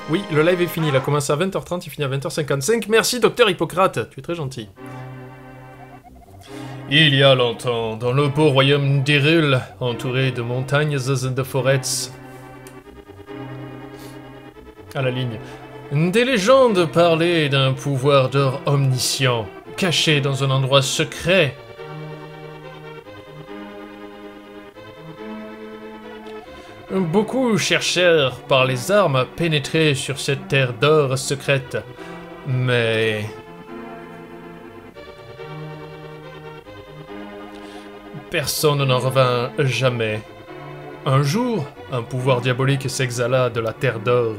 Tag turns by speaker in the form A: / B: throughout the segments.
A: Oui, le live est fini, il a commencé à 20h30, il finit à 20h55. Merci, docteur Hippocrate, tu es très gentil. Il y a longtemps, dans le beau royaume d'Hyrule, entouré de montagnes et de forêts... À la ligne. Des légendes parlaient d'un pouvoir d'or omniscient, caché dans un endroit secret. Beaucoup cherchèrent par les armes à pénétrer sur cette terre d'or secrète, mais... personne n'en revint jamais. Un jour, un pouvoir diabolique s'exhala de la terre d'or.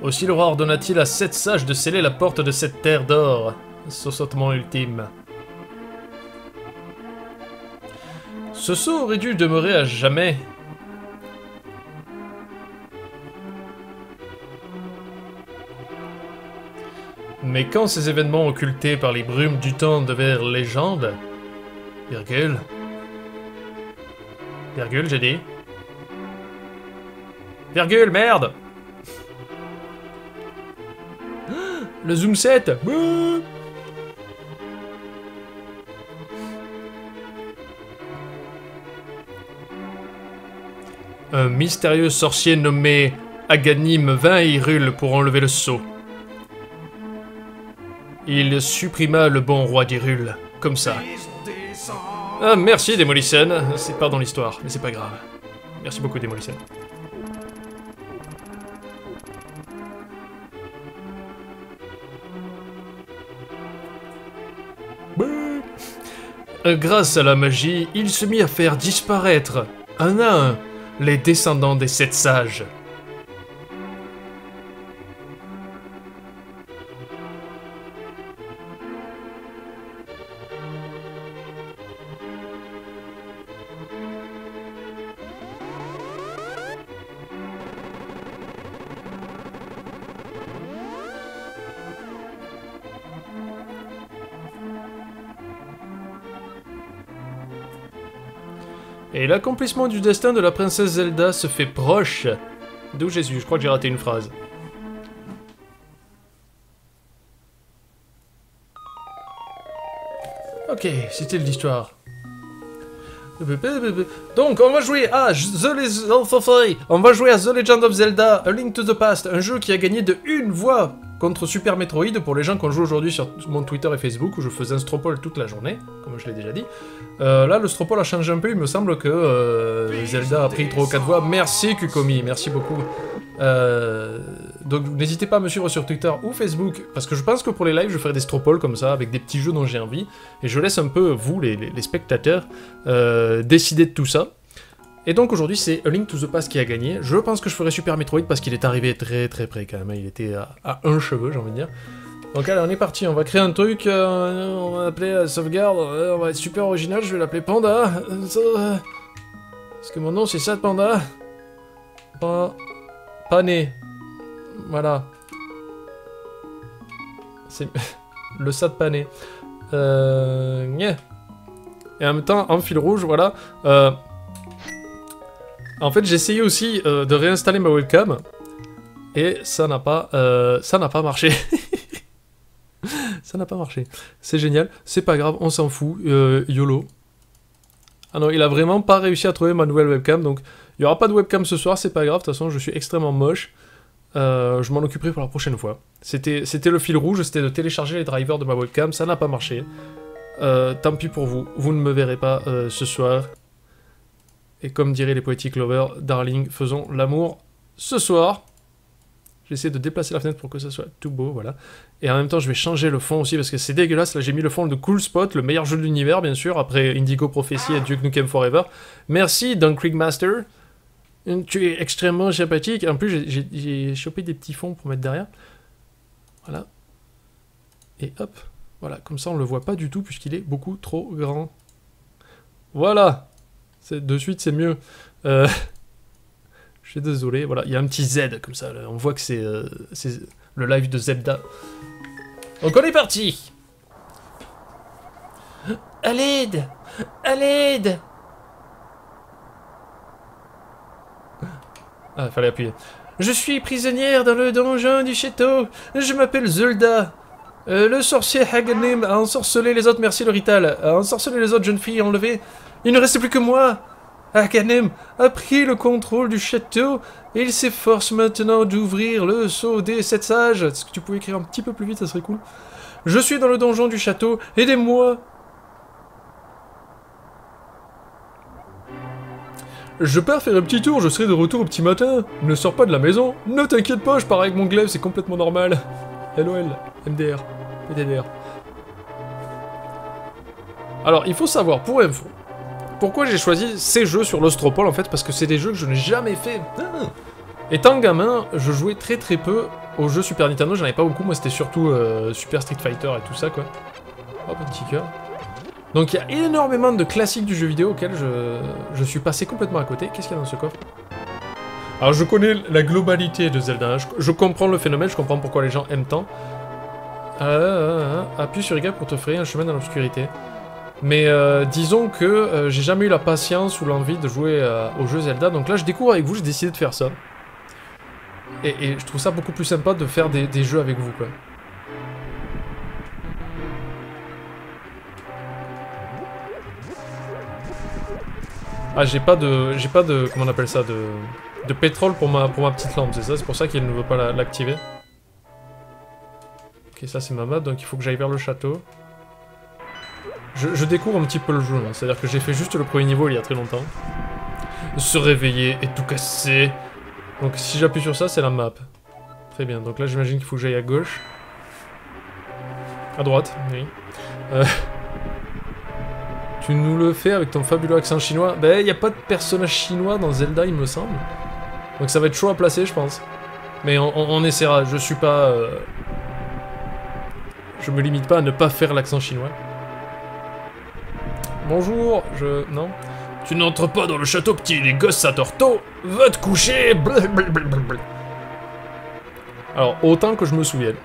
A: Aussi le roi ordonna-t-il à 7 sages de sceller la porte de cette terre d'or, sautement ultime. Ce sceau aurait dû demeurer à jamais. Mais quand ces événements occultés par les brumes du temps devinrent légende... Virgule... Virgule, j'ai dit. Virgule, merde! Le zoom set. Un mystérieux sorcier nommé Aganim vint à Hyrule pour enlever le sceau. Il supprima le bon roi d'Hyrule, comme ça. Ah, merci Demolition. C'est pas dans l'histoire, mais c'est pas grave. Merci beaucoup Demolition. Grâce à la magie, il se mit à faire disparaître, un à un, les descendants des 7 sages. Et l'accomplissement du destin de la princesse Zelda se fait proche. D'où Jésus, je crois que j'ai raté une phrase. Ok, c'était l'histoire. Donc, on va jouer à On va jouer à The Legend of Zelda, A Link to the Past, un jeu qui a gagné de 1 voix contre Super Metroid, pour les gens qui ont joué aujourd'hui sur mon Twitter et Facebook, où je faisais un stropole toute la journée, comme je l'ai déjà dit. Là, le stropole a changé un peu, il me semble que Zelda a pris 3 ou 4 voix. Merci Kukomi, merci beaucoup. Donc n'hésitez pas à me suivre sur Twitter ou Facebook, parce que je pense que pour les lives, je ferai des stropoles comme ça, avec des petits jeux dont j'ai envie, et je laisse un peu, vous, les spectateurs, décider de tout ça. Et donc aujourd'hui, c'est A Link to the Past qui a gagné. Je pense que je ferai Super Metroid, parce qu'il est arrivé très très près quand même, il était à un cheveu, j'ai envie de dire. Donc allez, on est parti, on va créer un truc, on va l'appeler sauvegarde, on va être super original, je vais l'appeler Panda. Parce que mon nom c'est Sad Panda. Pané. Voilà. C'est le Sad Pané. Yeah. Et en même temps, en fil rouge, voilà. En fait, j'ai essayé aussi de réinstaller ma webcam. Et ça n'a pas marché. Ça n'a pas marché. C'est génial. C'est pas grave, on s'en fout. YOLO. Ah non, il a vraiment pas réussi à trouver ma nouvelle webcam. Donc, il n'y aura pas de webcam ce soir, c'est pas grave. De toute façon, je suis extrêmement moche. Je m'en occuperai pour la prochaine fois. C'était le fil rouge, c'était de télécharger les drivers de ma webcam. Ça n'a pas marché. Tant pis pour vous. Vous ne me verrez pas ce soir. Et comme diraient les Poetic Lovers, darling, faisons l'amour ce soir. J'essaie de déplacer la fenêtre pour que ça soit tout beau, voilà. Et en même temps, je vais changer le fond aussi, parce que c'est dégueulasse. Là, j'ai mis le fond de Cool Spot, le meilleur jeu de l'univers, bien sûr, après Indigo Prophecy et Duke Nukem Forever. Merci, Dunkrig Master. Tu es extrêmement sympathique. En plus, j'ai chopé des petits fonds pour mettre derrière. Voilà. Et hop. Voilà, comme ça, on le voit pas du tout, puisqu'il est beaucoup trop grand. Voilà. De suite, c'est mieux. Je suis désolé, voilà, il y a un petit Z comme ça, là. On voit que c'est le live de Zelda. Donc on est parti. À l'aide! À l'aide! Ah, fallait appuyer. Je suis prisonnière dans le donjon du château. Je m'appelle Zelda. Le sorcier Haganim a ensorcelé les autres, merci Lorital, a ensorcelé les autres jeunes filles enlevées. Il ne restait plus que moi. Haganim a pris le contrôle du château et il s'efforce maintenant d'ouvrir le sceau des 7 sages. Est-ce que tu pouvais écrire un petit peu plus vite, ça serait cool. Je suis dans le donjon du château, aidez-moi. Je pars faire un petit tour, je serai de retour au petit matin. Ne sors pas de la maison. Ne t'inquiète pas, je pars avec mon glaive, c'est complètement normal. LOL, MDR, PDDR. Alors, il faut savoir, pour info, pourquoi j'ai choisi ces jeux sur l'Ostropole, en fait, parce que c'est des jeux que je n'ai jamais fait. Étant gamin, je jouais très peu aux jeux Super Nintendo, j'en avais pas beaucoup, moi c'était surtout Super Street Fighter et tout ça, quoi. Hop, un petit cœur. Donc il y a énormément de classiques du jeu vidéo auxquels je suis passé complètement à côté. Qu'est-ce qu'il y a dans ce coffre? Alors je connais la globalité de Zelda, je comprends le phénomène, je comprends pourquoi les gens aiment tant. Appuie sur Y pour te frayer un chemin dans l'obscurité. Mais disons que j'ai jamais eu la patience ou l'envie de jouer au jeu Zelda, donc là je découvre avec vous, j'ai décidé de faire ça. Et je trouve ça beaucoup plus sympa de faire des jeux avec vous, quoi. Ah, j'ai pas de, comment on appelle ça, de pétrole pour ma petite lampe, c'est ça? C'est pour ça qu'elle ne veut pas l'activer. Ok, ça c'est ma map, donc il faut que j'aille vers le château. Je découvre un petit peu le jeu, hein. C'est-à-dire que j'ai fait juste le premier niveau il y a très longtemps. Se réveiller et tout casser. Donc si j'appuie sur ça, c'est la map. Très bien, donc là j'imagine qu'il faut que j'aille à gauche. À droite, oui. Tu nous le fais avec ton fabuleux accent chinois. Ben, il n'y a pas de personnage chinois dans Zelda, il me semble. Donc ça va être chaud à placer, je pense. Mais on essaiera, je suis pas... Je me limite pas à ne pas faire l'accent chinois. Bonjour, non. Tu n'entres pas dans le château, petit, les gosses ça dort tôt. Va te coucher. Blablabla. Alors, autant que je me souvienne.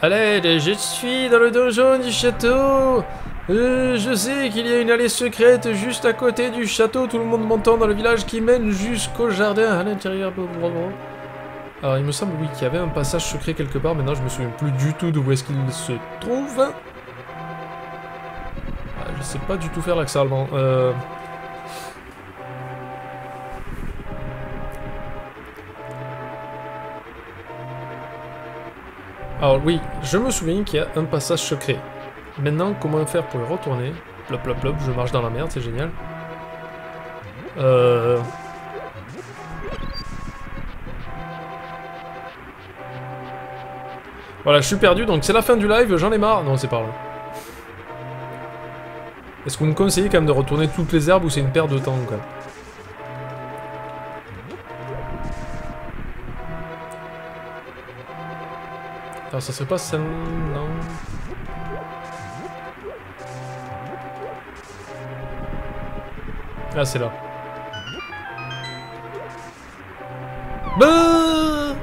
A: Allez, je suis dans le donjon du château. Je sais qu'il y a une allée secrète juste à côté du château. Tout le monde m'entend dans le village qui mène jusqu'au jardin à l'intérieur. Alors, il me semble, oui, qu'il y avait un passage secret quelque part. Maintenant, je me souviens plus du tout d'où est-ce qu'il se trouve. Ah, je sais pas du tout faire l'accent allemand. Alors oui, je me souviens qu'il y a un passage secret. Maintenant, comment faire pour y retourner? Plop, plop, plop, je marche dans la merde, c'est génial. Voilà, je suis perdu, donc c'est la fin du live, j'en ai marre. Non, c'est pas vrai. Est-ce que vous me conseillez quand même de retourner toutes les herbes ou c'est une perte de temps, quoi? Alors ça serait pas celle... Non. Ah, c'est là. Bah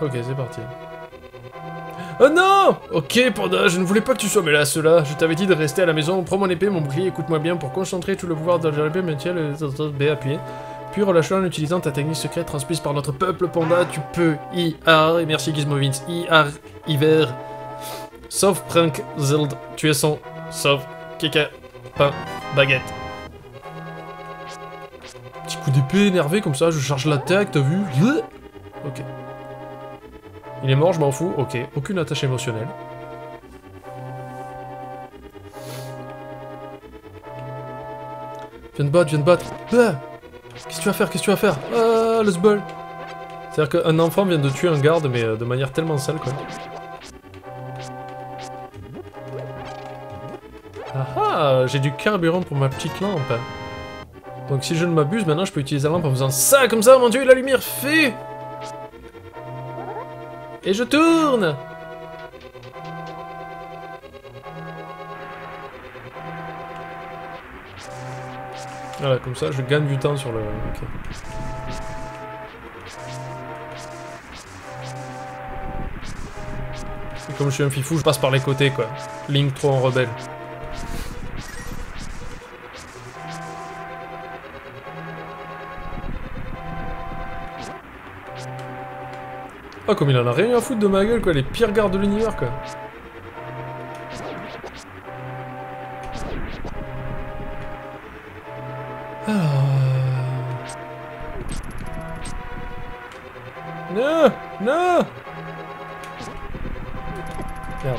A: ok, c'est parti. Oh non! Ok, Panda, je ne voulais pas que tu sois, mais là, cela, je t'avais dit de rester à la maison, prends mon épée, mon bouclier, écoute-moi bien, pour concentrer tout le pouvoir de l'épée, maintiens le B appuyé. Puis relâche-le en utilisant ta technique secrète transmise par notre peuple Panda, tu peux et merci Gizmovins, hiver, sauf Prank Zeld, tu es son, sauf Keka, pain, baguette. Petit coup d'épée énervé comme ça, je charge l'attaque, t'as vu? Ok. Il est mort, je m'en fous, ok, aucune attache émotionnelle. Viens de battre, viens de battre. Ah, qu'est-ce que tu vas faire? Qu'est-ce que tu vas faire? Ah, le sbul. C'est-à-dire qu'un enfant vient de tuer un garde, mais de manière tellement sale, quoi. Ah ah, j'ai du carburant pour ma petite lampe. Donc si je ne m'abuse, maintenant je peux utiliser la lampe en faisant ça, comme ça, mon dieu, la lumière fait. Et je tourne. Voilà, comme ça, je gagne du temps sur le... Okay. Et comme je suis un fifou, je passe par les côtés, quoi. Link trop en rebelle. Ah, comme il en a rien à foutre de ma gueule, quoi. Les pires gardes de l'univers, quoi. Alors... Non! Non! Merde.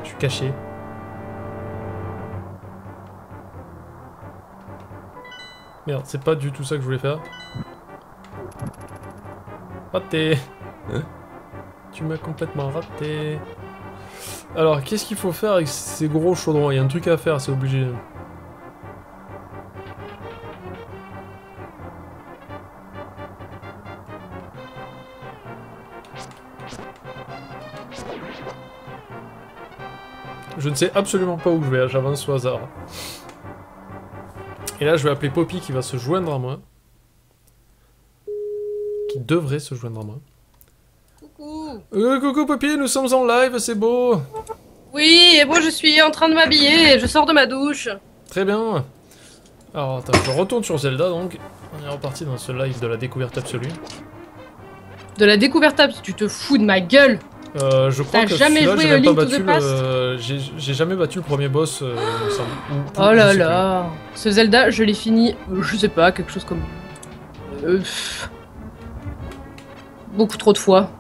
A: Je suis caché. Merde, c'est pas du tout ça que je voulais faire. Raté! Tu m'as complètement raté. Alors, qu'est-ce qu'il faut faire avec ces gros chaudrons? Il y a un truc à faire, c'est obligé. Je ne sais absolument pas où je vais, j'avance au hasard. Et là, je vais appeler Poppy qui va se joindre à moi. Qui devrait se joindre à moi.
B: Coucou.
A: Coucou Poppy, nous sommes en live, c'est beau.
B: Oui, et moi je suis en train de m'habiller, je sors de ma douche.
A: Très bien. Alors attends, je retourne sur Zelda donc. On est reparti dans ce live de la découverte absolue.
B: De la découverte, tu te fous de ma gueule.
A: Je crois
B: T'as
A: que
B: jamais
A: celui-là,
B: joué
A: j'ai même pas
B: Link to the
A: battu
B: Past
A: j'ai jamais battu le premier boss, il me semble.
B: Oh là là. Ce Zelda, je l'ai fini, je sais pas, quelque chose comme... beaucoup trop de fois.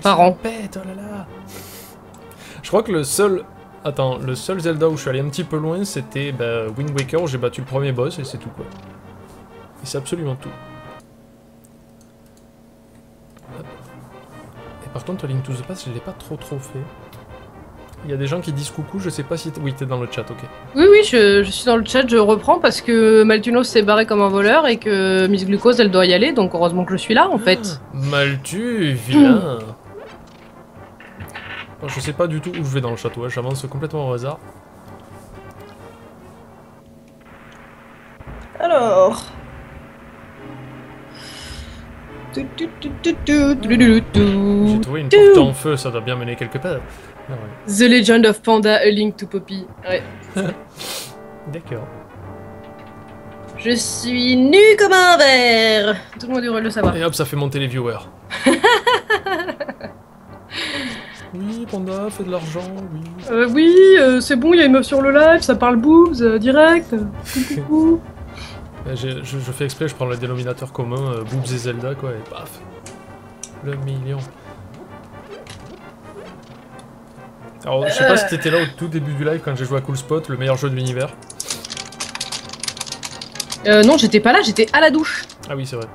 B: Par an.
A: Pète, oh là là. Je crois que le seul... Attends, le seul Zelda où je suis allé un petit peu loin, c'était Wind Waker, où j'ai battu le premier boss et c'est tout quoi. Et c'est absolument tout. Et par contre, Link to the Past, je l'ai pas trop fait. Il y a des gens qui disent coucou, je sais pas si... Oui, t'es dans le chat, ok.
B: Oui, oui, je suis dans le chat, je reprends parce que Maltunos s'est barré comme un voleur et que Miss Glucose, elle doit y aller, donc heureusement que je suis là, en fait.
A: Maltu, vilain. Bon, je sais pas du tout où je vais dans le château, hein. J'avance complètement au hasard.
B: Alors...
A: J'ai trouvé une porte en feu, ça doit bien mener quelque part. Ah ouais.
B: The Legend of Panda, A Link to Poppy. Ouais.
A: D'accord.
B: Je suis nu comme un verre. Tout le monde devrait le savoir.
A: Et hop, ça fait monter les viewers. Oui, Panda, fait de l'argent, oui.
B: Oui, c'est bon, il y a une meuf sur le live, ça parle boobs, direct. Coucou.
A: Je fais exprès, je prends le dénominateur commun, Boobs et Zelda, quoi, et paf. Le million. Alors, je sais pas si t'étais là au tout début du live quand j'ai joué à Cool Spot, le meilleur jeu de l'univers.
B: Non, j'étais pas là, j'étais à la douche.
A: Ah oui, c'est vrai.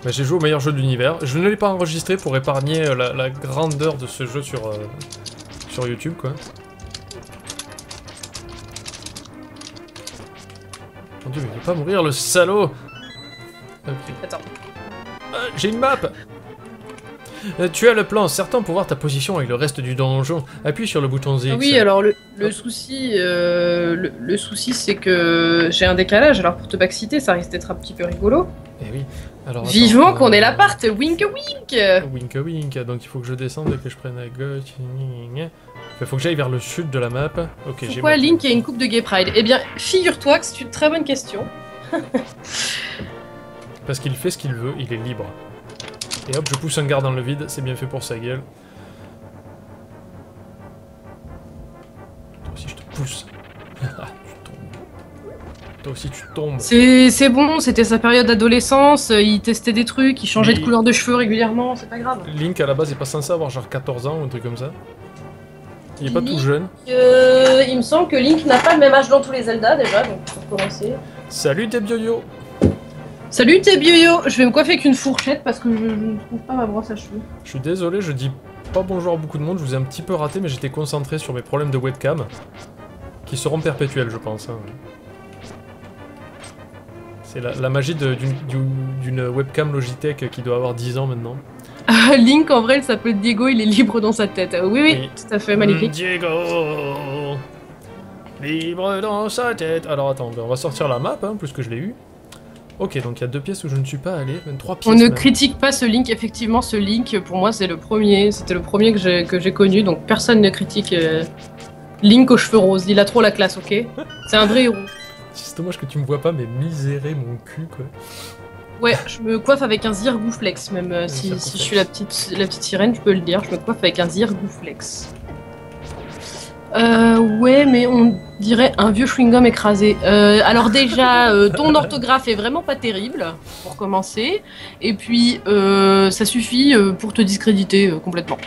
A: Bah, j'ai joué au meilleur jeu de l'univers. Je ne l'ai pas enregistré pour épargner la grandeur de ce jeu sur YouTube, quoi. Mon dieu, mais il va pas mourir, le salaud. Ok.
B: Attends.
A: J'ai une map. Tu as le plan, certain pour voir ta position avec le reste du donjon. Appuie sur le bouton Z.
B: Oui, alors le souci, le souci c'est que j'ai un décalage, alors pour te backciter, ça risque d'être un petit peu rigolo.
A: Eh oui. Alors,
B: vivement qu'on ait l'appart, wink wink.
A: Wink wink, donc il faut que je descende et que je prenne la gauche. Il faut que j'aille vers le sud de la map. Ok, j'ai.
B: Pourquoi Link a une coupe de Gay Pride? Eh bien, figure-toi que c'est une très bonne question.
A: Parce qu'il fait ce qu'il veut, il est libre. Et hop, je pousse un garde dans le vide, c'est bien fait pour sa gueule. Toi aussi, je te pousse. Tu tombes. Toi aussi, tu tombes.
B: C'est bon, c'était sa période d'adolescence, il testait des trucs, il changeait de couleur de cheveux régulièrement, c'est pas grave.
A: Link, à la base, est pas censé avoir genre 14 ans ou un truc comme ça. Il est pas tout jeune.
B: Il me semble que Link n'a pas le même âge dans tous les Zelda déjà, donc pour commencer.
A: Salut tes bioyo.
B: Salut tes bioyo. Je vais me coiffer avec une fourchette parce que je ne trouve pas ma brosse à cheveux.
A: Je suis désolé, je dis pas bonjour à beaucoup de monde, je vous ai un petit peu raté, mais j'étais concentré sur mes problèmes de webcam, qui seront perpétuels, je pense. Hein. C'est la magie d'une webcam Logitech qui doit avoir 10 ans maintenant.
B: Link, en vrai, il s'appelle Diego, il est libre dans sa tête. Oui, tout à fait, magnifique.
A: Diego, libre dans sa tête. Alors attends, on va sortir la map, hein, plus que je l'ai eu. Ok, donc il y a 2 pièces où je ne suis pas allé, même 3 pièces.
B: On ne
A: même.
B: critique pas ce Link, effectivement, ce Link, pour moi, c'est le premier. C'était le premier que j'ai connu, donc personne ne critique Link aux cheveux roses. Il a trop la classe, ok? C'est un vrai héros.
A: C'est dommage que tu me vois pas, mais misérer mon cul, quoi.
B: Ouais, je me coiffe avec un zirgouflex, même si je suis la petite sirène, je peux le dire. Je me coiffe avec un zirgouflex. Ouais, mais on dirait un vieux chewing-gum écrasé. Alors déjà, ton orthographe est vraiment pas terrible, pour commencer. Et puis, ça suffit pour te discréditer complètement.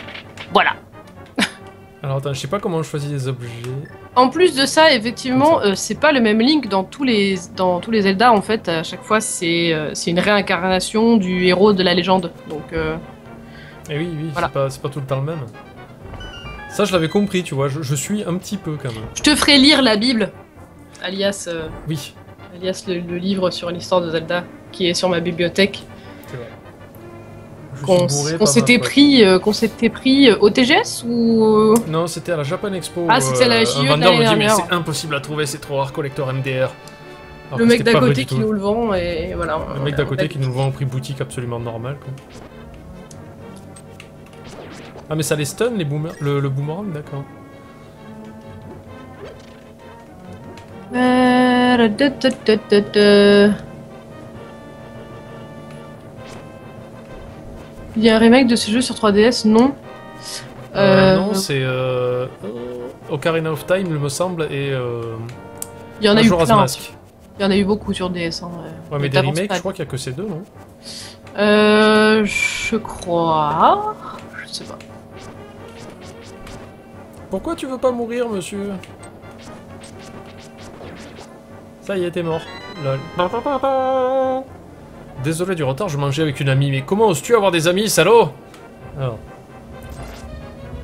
B: Voilà.
A: Alors attends, je sais pas comment on choisit les objets.
B: En plus de ça, effectivement, c'est pas le même Link dans tous les Zelda. En fait, à chaque fois, c'est une réincarnation du héros de la légende. Donc,
A: Et oui,
B: voilà.
A: c'est pas tout le temps le même. Ça, je l'avais compris, tu vois, je suis un petit peu quand même.
B: je te ferai lire la Bible, alias,
A: Oui,
B: alias le livre sur l'histoire de Zelda, qui est sur ma bibliothèque.
A: c'est vrai. Je
B: Qu'on
A: suis bourré
B: qu'on
A: par ma
B: s'était
A: pote.
B: pris au TGS ou
A: Non, c'était à la Japan Expo.
B: Ah, c'était à la JE
A: un
B: de
A: vendeur me
B: l'année
A: dit, mais
B: dernière.
A: c'est impossible à trouver, c'est trop rare collector MDR. Alors
B: le
A: que
B: mec
A: c'était
B: d'à
A: pas vrai
B: côté
A: du
B: qui
A: tout.
B: nous le vend et voilà.
A: Le mec d'à côté qui nous le vend au prix boutique absolument normal, quoi. Ah, mais ça les stun, les boomers... le boomerang, d'accord.
B: Il y a un remake de ce jeu sur 3DS, non?
A: Non, c'est Ocarina of Time, il me semble, et
B: Il y en a eu
A: Majora's
B: plein.
A: Mask.
B: Il y en a eu beaucoup sur DS. Hein,
A: Ouais, mais des
B: t'avances
A: remakes,
B: pas.
A: je crois qu'il y a que ces deux, non?
B: Je crois. Je sais pas.
A: Pourquoi tu veux pas mourir, monsieur? Ça y est, t'es mort. Lol. Désolé du retard, je mangeais avec une amie, mais comment oses-tu avoir des amis, salaud? Alors.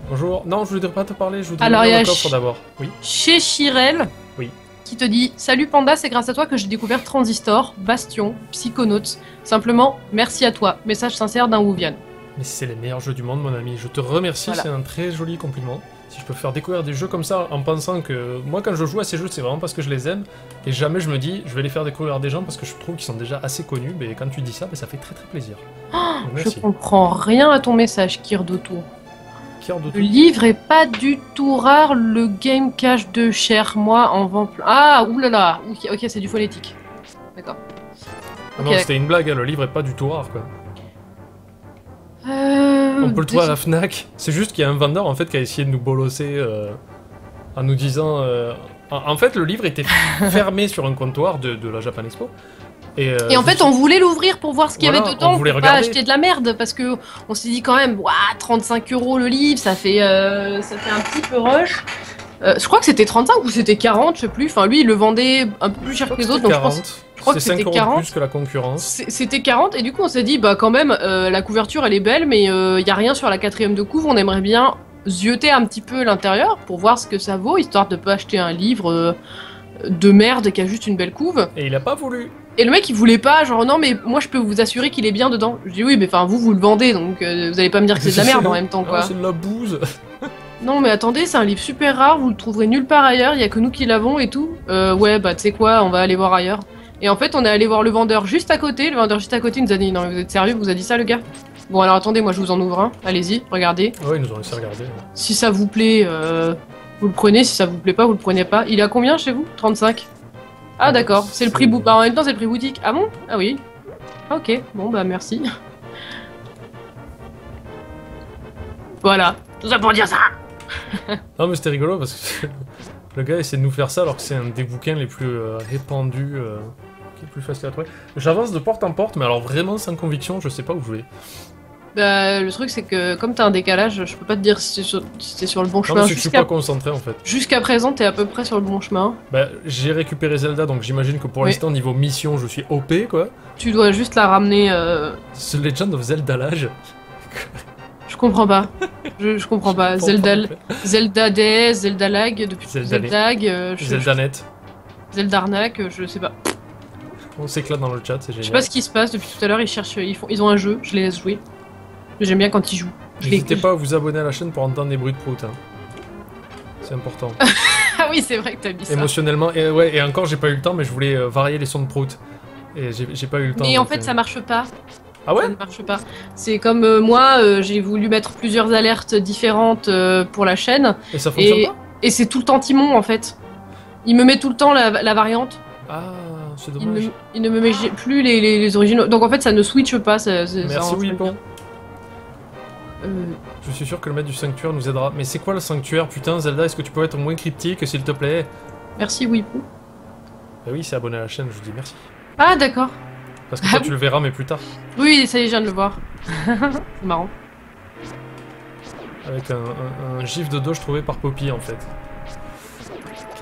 A: Bonjour. Non, je voudrais pas te parler, je voudrais
B: Alors,
A: ouvrir
B: il y a
A: le coffre d'abord. Oui.
B: Chez Chirel,
A: Oui.
B: qui te dit Salut Panda, c'est grâce à toi que j'ai découvert Transistor, Bastion, Psychonauts. Simplement, merci à toi. Message sincère d'un Wuvian.
A: Mais c'est les meilleurs jeux du monde, mon ami. Je te remercie,
B: Voilà.
A: c'est un très joli compliment. Si je peux faire découvrir des jeux comme ça en pensant que moi, quand je joue à ces jeux, c'est vraiment parce que je les aime. Et jamais je me dis, je vais les faire découvrir à des gens parce que je trouve qu'ils sont déjà assez connus. Mais quand tu dis ça, ça fait très très plaisir. Donc,
B: Je
A: merci.
B: comprends rien à ton message, Kirdoto.
A: Kier de
B: Le
A: tout.
B: livre est pas du tout rare, le game cache de cher, moi en vend plein. Ah, oulala, ok, c'est du phonétique. D'accord.
A: Ah non,
B: Ok.
A: c'était une blague, hein, le livre est pas du tout rare, quoi. On peut le trouver à la Fnac. C'est juste qu'il y a un vendeur, en fait, qui a essayé de nous bolosser en nous disant... En fait, le livre était fermé sur un comptoir de la Japan Expo. Et
B: Et en fait, on voulait l'ouvrir pour voir ce qu'il y
A: Voilà,
B: avait dedans,
A: on voulait
B: pour pas
A: regarder.
B: acheter de la merde, parce que on s'est dit quand même, ouah, 35 € le livre, ça fait un petit peu rush. Je crois que c'était 35 ou c'était 40, je sais plus. Enfin, lui, il le vendait un peu plus cher que les autres, donc je pense.
A: crois
B: que
A: c'est 5
B: c'était
A: euros de
B: 40.
A: plus que la concurrence.
B: C'était 40 et du coup on s'est dit bah quand même la couverture elle est belle mais y a rien sur la 4ème de couve, on aimerait bien zioter un petit peu l'intérieur pour voir ce que ça vaut histoire de pas acheter un livre de merde qui a juste une belle couve.
A: Et il a pas voulu.
B: Et le mec il voulait pas genre non mais moi je peux vous assurer qu'il est bien dedans. Je dis oui mais enfin vous le vendez donc vous allez pas me dire que c'est de la merde en même temps quoi.
A: Ah, c'est de la bouse.
B: Non mais attendez c'est un livre super rare, vous le trouverez nulle part ailleurs, y a que nous qui l'avons et tout. Ouais bah tu sais quoi on va aller voir ailleurs. Et en fait, on est allé voir le vendeur juste à côté. Le vendeur juste à côté nous a dit non, mais vous êtes sérieux, vous a dit ça, le gars? Bon, alors attendez, moi je vous en ouvre un. Allez-y, regardez.
A: Ouais, ils nous ont laissé regarder.
B: Si ça vous plaît, vous le prenez. Si ça vous plaît pas, vous le prenez pas. Il est à combien chez vous? 35. Ah, d'accord, c'est le prix boutique. Bah, en même temps, c'est le prix boutique. Ah bon? Ah oui. Ah, ok, bon, bah merci. Voilà. Tout ça pour dire ça!
A: Non, mais c'était rigolo parce que le gars essaie de nous faire ça alors que c'est un des bouquins les plus répandus, qui est le plus facile à trouver. J'avance de porte en porte, mais alors vraiment sans conviction, je sais pas où je vais.
B: Bah, le truc, c'est que comme t'as un décalage, je peux pas te dire si t'es sur le bon
A: Non,
B: chemin.
A: mais c'est que je suis pas concentré en fait.
B: Jusqu'à présent, t'es à peu près sur le bon chemin.
A: Bah, j'ai récupéré Zelda, donc j'imagine que pour
B: Oui.
A: l'instant, niveau mission, je suis OP quoi.
B: Tu dois juste la ramener.
A: Ce Legend of Zelda l'âge.
B: Je comprends pas. Je comprends pas. Zelda DS, Zelda Lag, depuis
A: Zelda
B: Zeldag,
A: Zeldanet.
B: Zelda Arnaque, je sais pas.
A: On s'éclate dans le chat, c'est
B: Je sais
A: génial.
B: pas ce qui se passe depuis tout à l'heure, ils ont un jeu, je les laisse jouer. J'aime bien quand ils jouent.
A: N'hésitez pas à vous abonner à la chaîne pour entendre des bruits de prout. Hein. C'est important.
B: Ah oui, c'est vrai que t'as dit ça.
A: Émotionnellement, et ouais, et encore j'ai pas eu le temps, mais je voulais varier les sons de prout. Et j'ai pas eu le temps.
B: Mais en fait, ça marche pas.
A: Ah ouais?
B: Ça ne marche pas. C'est comme moi, j'ai voulu mettre plusieurs alertes différentes pour la chaîne.
A: Et ça fonctionne pas?
B: Et c'est tout le temps Timon en fait. Il me met tout le temps la variante.
A: Ah, c'est dommage.
B: Il ne me met plus les originaux. Donc en fait, ça ne switch pas.
A: Merci Weepon. Je suis sûr que le maître du sanctuaire nous aidera. Mais c'est quoi le sanctuaire? Putain, Zelda, est-ce que tu peux être moins cryptique, s'il te plaît?
B: Merci Weepon.
A: Bah oui, c'est abonné à la chaîne, je vous dis merci.
B: Ah d'accord.
A: Parce que toi, tu le verras, mais plus tard.
B: Oui, ça y est, je viens de le voir. C'est marrant.
A: Avec un gif de Doge trouvé par Poppy, en fait.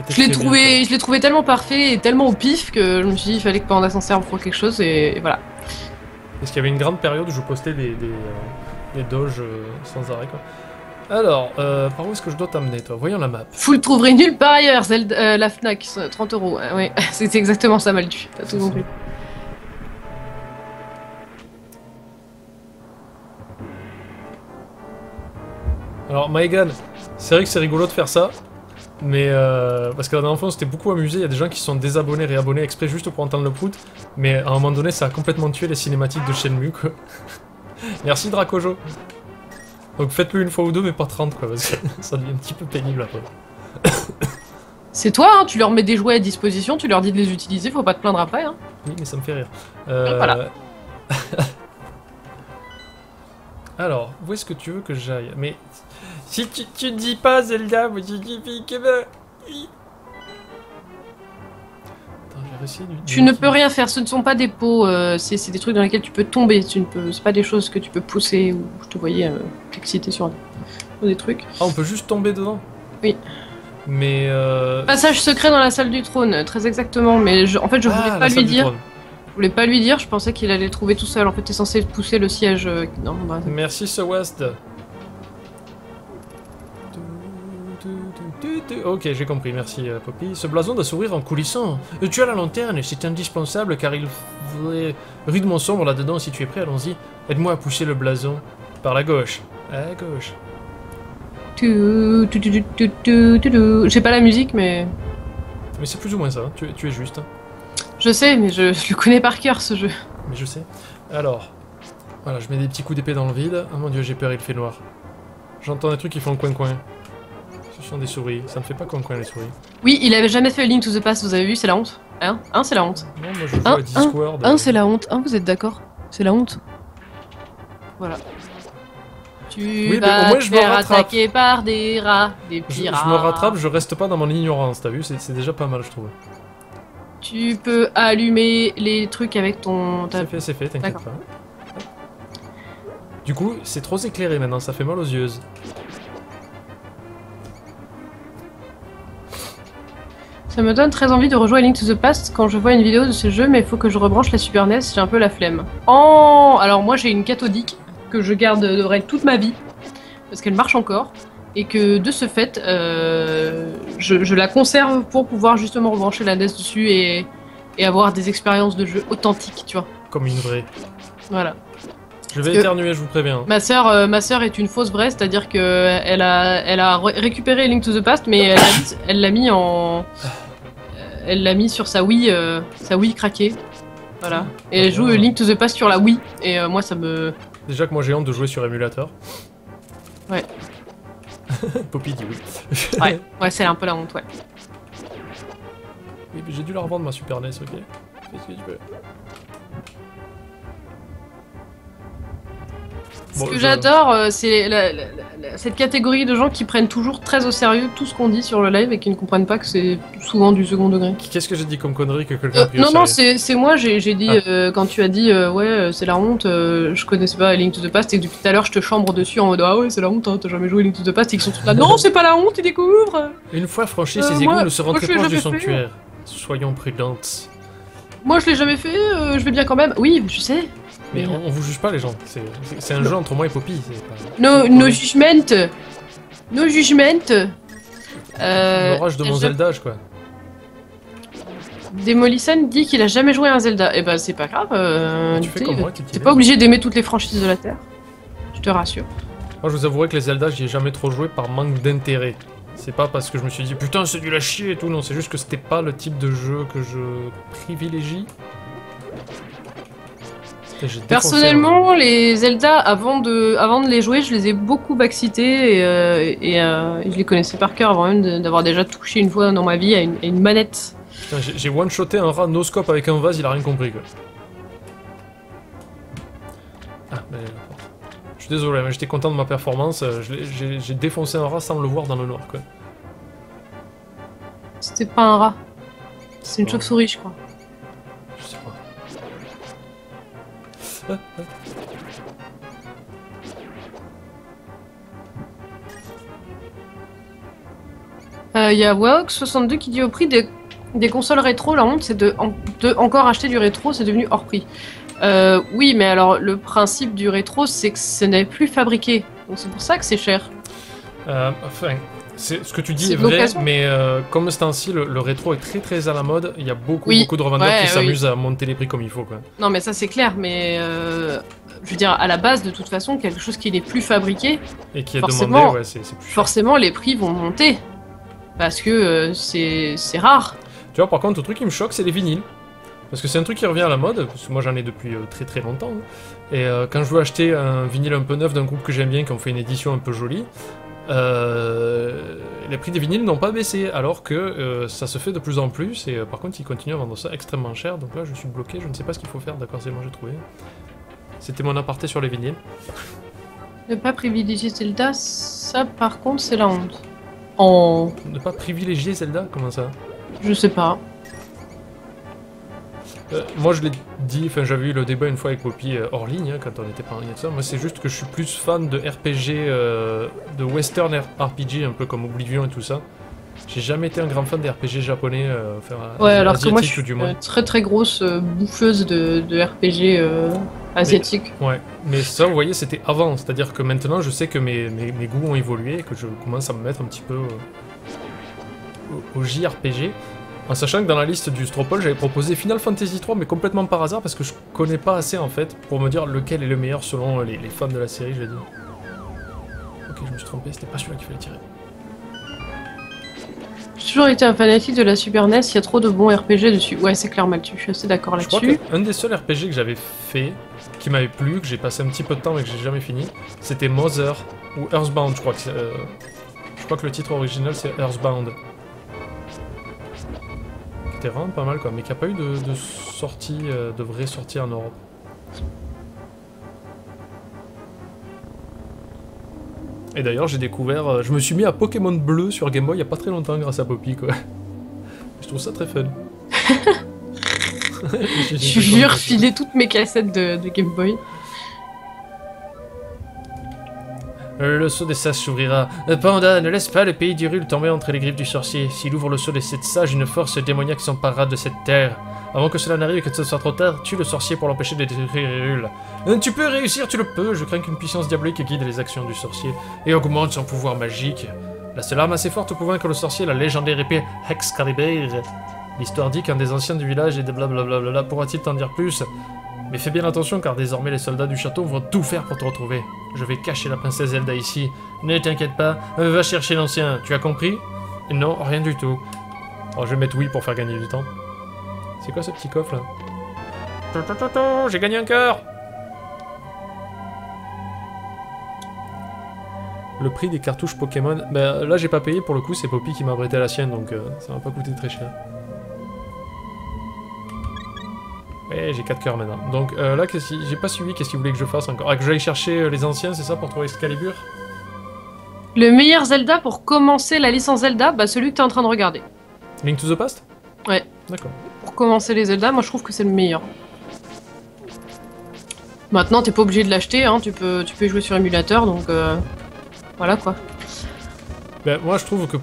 B: Je l'ai trouvé tellement parfait et tellement au pif que je me suis dit il fallait que Panda s'en serve pour quelque chose et voilà.
A: Parce qu'il y avait une grande période où je postais des doges sans arrêt, quoi. Alors, par où est-ce que je dois t'amener, toi? Voyons la map.
B: Vous le trouverez nulle part ailleurs, la Fnac, 30 €. Oui, c'est exactement ça, Maldu. T'as tout compris.
A: Alors, Maëgan, c'est vrai que c'est rigolo de faire ça, mais parce que la dernière fois on s'était beaucoup amusé, il y a des gens qui se sont désabonnés, réabonnés exprès juste pour entendre le prout, mais à un moment donné ça a complètement tué les cinématiques de Shenmue, quoi. Merci Dracojo. Donc faites-le une fois ou deux, mais pas 30, quoi, parce que ça devient un petit peu pénible après.
B: C'est toi, hein, tu leur mets des jouets à disposition, tu leur dis de les utiliser, faut pas te plaindre après. Hein.
A: Oui, mais ça me fait rire.
B: Voilà.
A: Alors, où est-ce que tu veux que j'aille? Mais si tu dis pas Zelda, moi je dis que ben... Oui. Attends, je vais réessayer
B: tu ne peux rien faire, ce ne sont pas des pots, c'est des trucs dans lesquels tu peux tomber, c'est pas des choses que tu peux pousser, ou je te voyais t'exciter sur des trucs.
A: Ah, on peut juste tomber dedans?
B: Oui.
A: Mais
B: Passage secret dans la salle du trône, très exactement, mais en fait je voulais pas lui dire. Je voulais pas lui dire, je pensais qu'il allait le trouver tout seul. En fait, t'es censé pousser le siège. Non, bah...
A: Merci, West. Ok, j'ai compris, merci Poppy. Ce blason doit s'ouvrir en coulissant. Tu as la lanterne, c'est indispensable car il faudrait rudement sombre là-dedans. Si tu es prêt, allons-y. Aide-moi à pousser le blason. Par la gauche. À gauche.
B: J'ai pas la musique, mais...
A: Mais c'est plus ou moins ça, tu es juste.
B: Je sais, mais je le connais par cœur, ce jeu.
A: Mais je sais. Alors, voilà, je mets des petits coups d'épée dans le vide. Oh mon dieu, j'ai peur, il fait noir. J'entends des trucs qui font coin-coin. Ce sont des souris. Ça me fait pas coin-coin, les souris.
B: Oui, il avait jamais fait Link to the Past, vous avez vu, c'est la honte. Hein, c'est la honte.
A: Non, moi je joue à Discord.
B: C'est la honte. Vous êtes d'accord? C'est la honte. Voilà. Tu vas te faire attaquer par des rats, des petits rats.
A: Je me rattrape, je reste pas dans mon ignorance, t'as vu? C'est déjà pas mal, je trouve.
B: Tu peux allumer les trucs avec ton...
A: C'est fait, t'inquiète pas. Du coup, c'est trop éclairé maintenant, ça fait mal aux yeux.
B: Ça me donne très envie de rejouer à Link to the Past quand je vois une vidéo de ce jeu, mais il faut que je rebranche la Super NES, j'ai un peu la flemme. Oh, alors moi j'ai une cathodique que je garderai toute ma vie, parce qu'elle marche encore. Et que de ce fait, je la conserve pour pouvoir justement rebrancher la NES dessus et avoir des expériences de jeu authentiques, tu vois.
A: Comme une vraie.
B: Voilà.
A: Je vais éternuer, je vous préviens.
B: Ma sœur est une fausse vraie, c'est-à-dire que elle a récupéré Link to the Past, mais elle l'a mis sur sa Wii craquée. Voilà. Et elle joue Link to the Past sur la Wii. Et moi, ça me...
A: Déjà que moi j'ai honte de jouer sur émulateur.
B: Ouais.
A: Poppy dit oui.
B: Ouais, c'est un peu la honte, ouais.
A: Oui, mais j'ai dû la revendre ma Super NES, ok? Fais ce que tu veux.
B: Ce que j'adore, c'est cette catégorie de gens qui prennent toujours très au sérieux tout ce qu'on dit sur le live et qui ne comprennent pas que c'est souvent du second degré.
A: Qu'est-ce que j'ai dit comme connerie que quelqu'un a pris au
B: Non,
A: sérieux?
B: c'est moi, j'ai dit, quand tu as dit, ouais, c'est la honte, je connaissais pas Link to the Past et depuis tout à l'heure je te chambre dessus en mode, ah ouais, c'est la honte, hein, t'as jamais joué Link to the Past et qu'ils sont tous là, non, c'est pas la honte, ils découvrent!
A: Une fois franchis ces égouts, nous serons très proches du sanctuaire. Soyons prudentes.
B: Moi je l'ai jamais fait, je vais bien quand même. Oui, je sais.
A: Mais on vous juge pas les gens, c'est un jeu entre moi et Poppy.
B: No judgment. No judgment.
A: L'orage de mon Zelda, quoi.
B: Demolisan dit qu'il a jamais joué à un Zelda. Eh ben c'est pas grave.
A: Tu fais comme moi,
B: t'es pas obligé d'aimer toutes les franchises de la Terre. Je te rassure.
A: Moi je vous avouerai que les Zelda j'y ai jamais trop joué par manque d'intérêt. C'est pas parce que je me suis dit putain c'est nul à chier et tout, non, c'est juste que c'était pas le type de jeu que je privilégie. Et j'ai défoncé
B: Personnellement, les Zelda, avant de les jouer, je les ai beaucoup backcités et je les connaissais par cœur avant même d'avoir déjà touché une fois dans ma vie à une manette.
A: Putain, j'ai one-shoté un rat no-scope avec un vase, il a rien compris quoi. Ah, mais... Je suis désolé, mais j'étais content de ma performance, j'ai défoncé un rat sans le voir dans le noir quoi.
B: C'était pas un rat. C'est une chauve-souris, je crois.
A: Je sais pas.
B: Il y a Waok62 qui dit au prix des consoles rétro, la honte c'est de encore acheter du rétro, c'est devenu hors prix. Oui, mais alors le principe du rétro c'est que ce n'est plus fabriqué, donc c'est pour ça que c'est cher.
A: Enfin, ce que tu dis est vrai, mais comme ce temps-ci, le rétro est très à la mode, il y a beaucoup de revendeurs qui s'amusent à monter les prix comme il faut quoi.
B: Non mais ça c'est clair, mais je veux dire à la base de toute façon quelque chose qui n'est plus fabriqué
A: et qui est demandé, ouais, c'est plus cher.
B: Forcément les prix vont monter parce que c'est rare.
A: Tu vois, par contre, le truc qui me choque, c'est les vinyles. Parce que c'est un truc qui revient à la mode, parce que moi j'en ai depuis très longtemps. Hein. Et quand je veux acheter un vinyle un peu neuf d'un groupe que j'aime bien, qui ont fait une édition un peu jolie, les prix des vinyles n'ont pas baissé, alors que ça se fait de plus en plus, et par contre ils continuent à vendre ça extrêmement cher, donc là je suis bloqué, je ne sais pas ce qu'il faut faire, d'accord, c'est bon, j'ai trouvé. C'était mon aparté sur les vinyles.
B: Ne pas privilégier Zelda, ça par contre c'est la honte. En...
A: Ne pas privilégier Zelda, comment ça?
B: Je sais pas.
A: Moi je l'ai dit, enfin j'avais eu le débat une fois avec Poppy hors ligne, hein, quand on était pas en ligne et tout ça. Moi c'est juste que je suis plus fan de RPG, de western RPG, un peu comme Oblivion et tout ça. J'ai jamais été un grand fan des RPG japonais,
B: ouais, alors que moi je
A: suis
B: une très grosse bouffeuse de RPG asiatique.
A: Ouais, mais ça vous voyez c'était avant, c'est-à-dire que maintenant je sais que mes goûts ont évolué et que je commence à me mettre un petit peu au JRPG. En sachant que dans la liste du Stropole, j'avais proposé Final Fantasy 3, mais complètement par hasard, parce que je connais pas assez en fait, pour me dire lequel est le meilleur selon les fans de la série, je vais dire. Ok, je me suis trompé, c'était pas celui-là qu'il fallait tirer.
B: J'ai toujours été un fanatique de la Super NES, il y a trop de bons RPG dessus. Ouais, c'est clair, Maltu, je suis assez d'accord là-dessus.
A: Je crois qu'un des seuls RPG que j'avais fait, qui m'avait plu, que j'ai passé un petit peu de temps mais que j'ai jamais fini, c'était Mother, ou Earthbound, je crois que le titre original c'est Earthbound. C'était vraiment pas mal quoi, mais qui a pas eu de sortie, de vraie sortie en Europe. Et d'ailleurs j'ai découvert, je me suis mis à Pokémon Bleu sur Game Boy il y a pas très longtemps grâce à Poppy quoi. Je trouve ça très fun.
B: Je lui ai refilé toutes mes cassettes de Game Boy.
A: Le sceau des sages s'ouvrira. Panda, ne laisse pas le pays d'Hyrule tomber entre les griffes du sorcier. S'il ouvre le sceau des 7 sages, une force démoniaque s'emparera de cette terre. Avant que cela n'arrive et que ce soit trop tard, tue le sorcier pour l'empêcher de détruire Hyrule. Tu peux réussir, tu le peux. Je crains qu'une puissance diabolique guide les actions du sorcier et augmente son pouvoir magique. La seule arme assez forte pour vaincre le sorcier est la légendaire épée Excalibur. L'histoire dit qu'un des anciens du village est de blablabla. Pourra-t-il t'en dire plus? Mais fais bien attention car désormais les soldats du château vont tout faire pour te retrouver. Je vais cacher la princesse Zelda ici. Ne t'inquiète pas, va chercher l'ancien, tu as compris? Non, rien du tout. Alors je vais mettre oui pour faire gagner du temps. C'est quoi ce petit coffre là? J'ai gagné un cœur! Le prix des cartouches Pokémon... Ben là j'ai pas payé pour le coup, c'est Poppy qui m'a prêté la sienne donc ça m'a pas coûté très cher. Ouais, j'ai 4 cœurs maintenant. Donc là, j'ai pas suivi, qu'est-ce qu'il voulait que je fasse encore? Ah, que j'aille chercher les anciens, c'est ça, pour trouver Excalibur?
B: Le meilleur Zelda pour commencer la licence Zelda, bah celui que t'es en train de regarder.
A: Link to the Past?
B: Ouais.
A: D'accord.
B: Pour commencer les Zelda, moi je trouve que c'est le meilleur. Maintenant, t'es pas obligé de l'acheter, hein, tu peux y jouer sur émulateur, donc voilà quoi.
A: Ben, moi je trouve que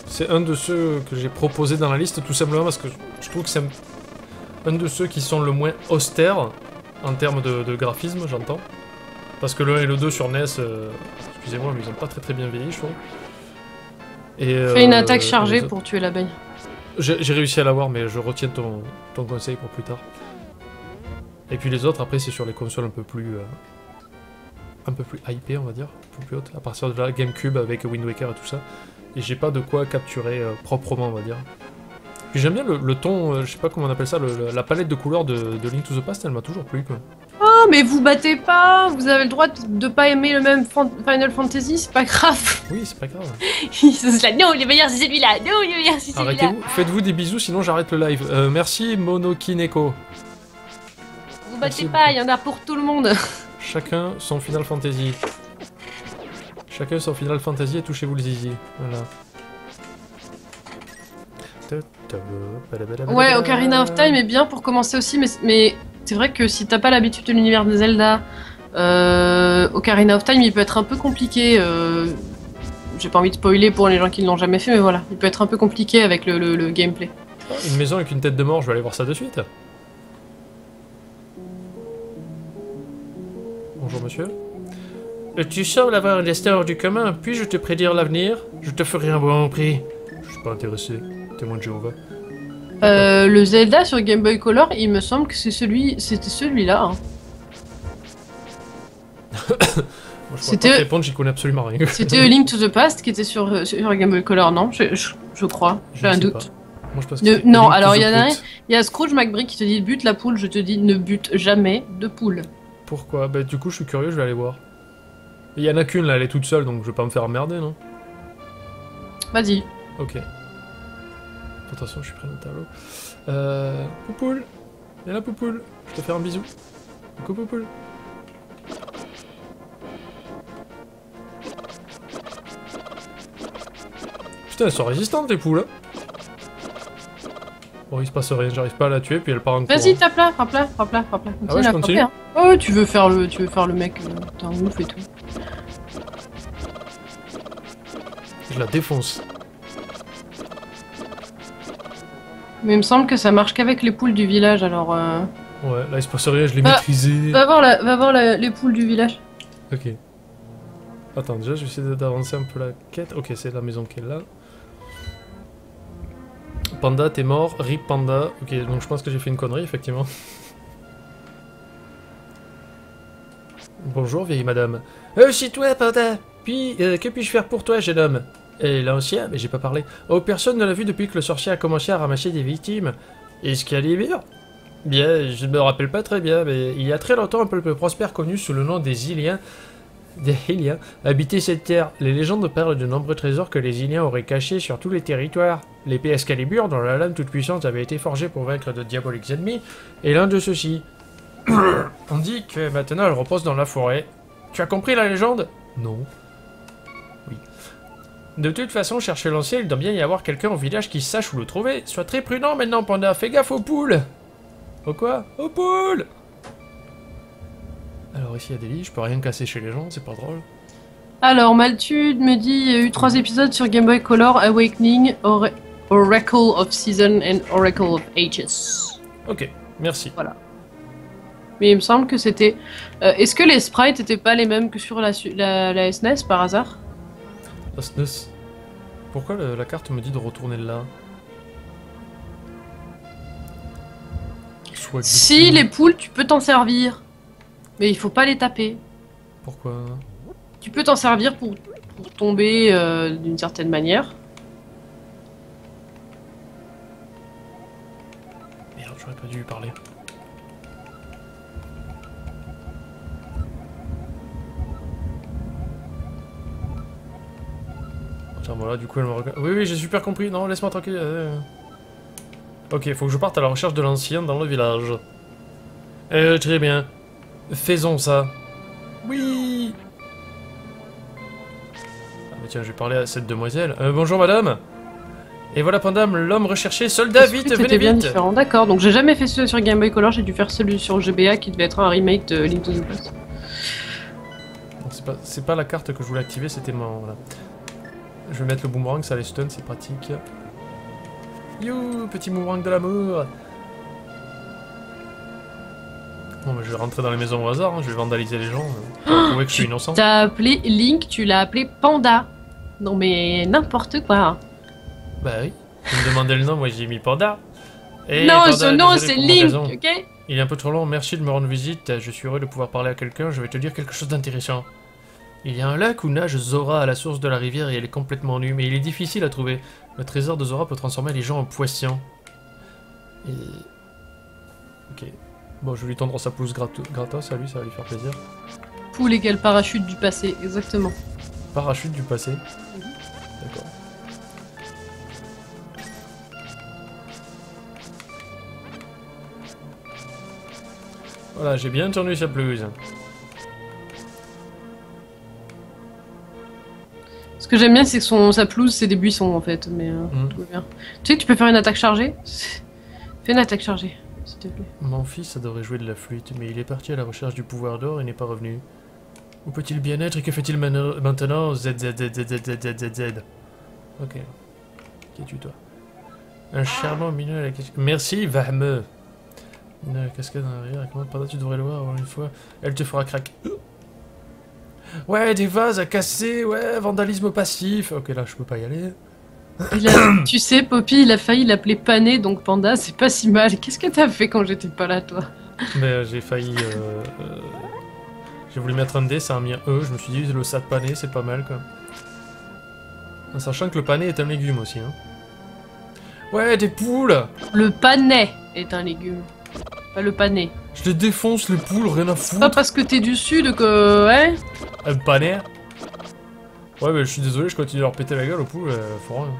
A: c'est un de ceux que j'ai proposé dans la liste, tout simplement parce que je trouve que c'est un de ceux qui sont le moins austères en termes de graphisme, j'entends. Parce que le 1 et le 2 sur NES, excusez-moi, mais ils ont pas très bien vieilli, je trouve.
B: Fais une attaque chargée pour tuer l'abeille.
A: J'ai réussi à l'avoir, mais je retiens ton conseil pour plus tard. Et puis les autres, après, c'est sur les consoles un peu plus hypées, on va dire, un peu plus hautes. À partir de la GameCube avec Wind Waker et tout ça. Et j'ai pas de quoi capturer proprement, on va dire. Puis j'aime bien le ton, je sais pas comment on appelle ça, la palette de couleurs de Link to the Past, elle m'a toujours plu quoi.
B: Oh, mais vous battez pas. Vous avez le droit de pas aimer le même Final Fantasy, c'est pas grave.
A: Oui, c'est pas grave.
B: Ils sont là, non, le meilleur c'est celui-là. Non, le meilleur c'est celui-là.
A: Arrêtez-vous, faites-vous des bisous, sinon j'arrête le live. Merci Monokineko.
B: Vous battez pas, il y en a pour tout le monde.
A: Chacun son Final Fantasy. Chacun son Final Fantasy et touchez-vous le zizi. Voilà.
B: Ouais, Ocarina of Time est bien pour commencer aussi, mais c'est vrai que si t'as pas l'habitude de l'univers de Zelda, Ocarina of Time il peut être un peu compliqué. J'ai pas envie de spoiler pour les gens qui l'ont jamais fait, mais voilà, il peut être un peu compliqué avec le gameplay.
A: Une maison avec une tête de mort, je vais aller voir ça de suite. Bonjour monsieur. Tu sembles avoir un destin hors du commun, puis-je te prédire l'avenir? Je te ferai un bon prix. Je suis pas intéressé, témoin de Jéhovah.
B: Le Zelda sur Game Boy Color, il me semble que c'était celui-là. Hein.
A: Moi, je pourrais pas te répondre, j'y connais absolument rien.
B: C'était A Link to the Past qui était sur Game Boy Color, non? Je crois, j'ai un doute.
A: Moi, je pense que
B: non, alors il y a Scrooge McBride qui te dit bute la poule, je te dis ne bute jamais de poule.
A: Pourquoi? Bah du coup je suis curieux, je vais aller voir. Il y en a qu'une là, elle est toute seule, donc je vais pas me faire emmerder, non?
B: Vas-y.
A: Ok. Attention, je suis près d'un tableau. Poupoule! Viens là, Poupoule! Je te fais un bisou. Coucou, Poupoule! Putain, elles sont résistantes, les poules! Bon, il se passe rien, j'arrive pas à la tuer, puis elle part en courant.
B: Vas-y, tape là, frappe là.
A: Ah ouais, je continue.
B: Hein. Oh, tu veux faire le mec, t'es un ouf et tout.
A: Je la défonce.
B: Mais il me semble que ça marche qu'avec les poules du village, alors...
A: Ouais, là il se passe rien, je l'ai maîtrisé.
B: Va voir les poules du village.
A: Ok. Attends, déjà je vais essayer d'avancer un peu la quête. Ok, c'est la maison qui est là. Panda, t'es mort. Rip Panda. Ok, donc je pense que j'ai fait une connerie, effectivement. Bonjour, vieille madame. C'est toi, Panda. Puis, que puis-je faire pour toi, jeune homme? L'ancien, mais j'ai pas parlé. Oh, personne ne l'a vu depuis que le sorcier a commencé à ramasser des victimes. Est-ce qu'il y a bien? Bien, je ne me rappelle pas très bien, mais il y a très longtemps, un peuple prospère connu sous le nom des Iliens. Des Hyliens habitaient cette terre. Les légendes parlent de nombreux trésors que les Hyliens auraient cachés sur tous les territoires. L'épée Excalibur, dont la lame toute puissante avait été forgée pour vaincre de diaboliques ennemis, est l'un de ceux-ci. On dit que maintenant elle repose dans la forêt. Tu as compris la légende? Non. Oui. De toute façon, chercher l'ancien, il doit bien y avoir quelqu'un au village qui sache où le trouver. Sois très prudent maintenant, Panda. Fais gaffe aux poules. Au quoi? Aux poules. Alors ici il y a des lits, je peux rien casser chez les gens, c'est pas drôle.
B: Alors Maltude me dit il y a eu 3 épisodes sur Game Boy Color, Awakening, Oracle of Season and Oracle of Ages.
A: Ok, merci.
B: Voilà. Mais il me semble que c'était... Est-ce que les sprites étaient pas les mêmes que sur la SNES par hasard?
A: La SNES. Pourquoi la carte me dit de retourner là?
B: Si les poules, tu peux t'en servir. Mais il faut pas les taper.
A: Pourquoi?
B: Tu peux t'en servir pour tomber d'une certaine manière.
A: Merde, j'aurais pas dû lui parler. Tiens, voilà, du coup elle me regarde. Oui, j'ai super compris. Non, laisse-moi tranquille. Ok, faut que je parte à la recherche de l'ancien dans le village. Très bien. Faisons ça. Oui. Ah mais tiens, je vais parler à cette demoiselle. Bonjour madame. Et voilà Pandam, l'homme recherché, soldat, vite, venez vite.
B: Bien différent, d'accord. Donc j'ai jamais fait celui sur Game Boy Color, j'ai dû faire celui sur GBA qui devait être un remake de Link to the Past.
A: C'est pas la carte que je voulais activer, c'était mon... Voilà. Je vais mettre le boomerang, ça les stun, c'est pratique. You, petit boomerang de l'amour. Bon, mais je vais rentrer dans les maisons au hasard, hein. Je vais vandaliser les gens. Pour prouver que je suis innocent.
B: T'as appelé Link, tu l'as appelé Panda. Non mais n'importe quoi.
A: Bah oui, vous me demandez le nom, moi j'ai mis Panda.
B: Et non, Panda, ce nom c'est Link, ok?
A: Il est un peu trop long, merci de me rendre visite, je suis heureux de pouvoir parler à quelqu'un, je vais te dire quelque chose d'intéressant. Il y a un lac où nage Zora à la source de la rivière et elle est complètement nue, mais il est difficile à trouver. Le trésor de Zora peut transformer les gens en poissons. Et... Ok. Bon, je vais lui tendre sa pelouse gratos à lui, ça va lui faire plaisir.
B: Poule égale parachute du passé, exactement.
A: Parachute du passé. D'accord. Voilà, j'ai bien tourné sa pelouse.
B: Ce que j'aime bien, c'est que sa pelouse, c'est des buissons en fait, mais tout va bien. Tu sais que tu peux faire une attaque chargée? Fais une attaque chargée, s'il te plaît.
A: Mon fils adorait jouer de la flûte, mais il est parti à la recherche du pouvoir d'or et n'est pas revenu. Où peut-il bien être et que fait-il maintenant? ZZZZZZZZ. Ok. Qui es-tu, toi? Un charmant mineur à la cascade. Merci, Vahme. Mineur à la cascade en arrière. Comment pendant tu devrais le voir une fois? Elle te fera craquer. Ouais, des vases à casser, ouais, vandalisme passif. Ok, là, je peux pas y aller.
B: Tu sais, Poppy, il a failli l'appeler Pané, donc Panda, c'est pas si mal. Qu'est-ce que t'as fait quand j'étais pas là, toi?
A: Mais j'ai failli... J'ai voulu mettre un D, ça a mis un E. Je me suis dit, le sac pané, c'est pas mal, quoi. En sachant que le pané est un légume aussi, hein. Ouais, des poules!
B: Le panais est un légume, pas le pané.
A: Je les défonce, les poules, rien à foutre.
B: Pas parce que t'es du sud que... Ouais.
A: Un pané? Ouais, mais je suis désolé, je continue à leur péter la gueule aux poules, faut rien.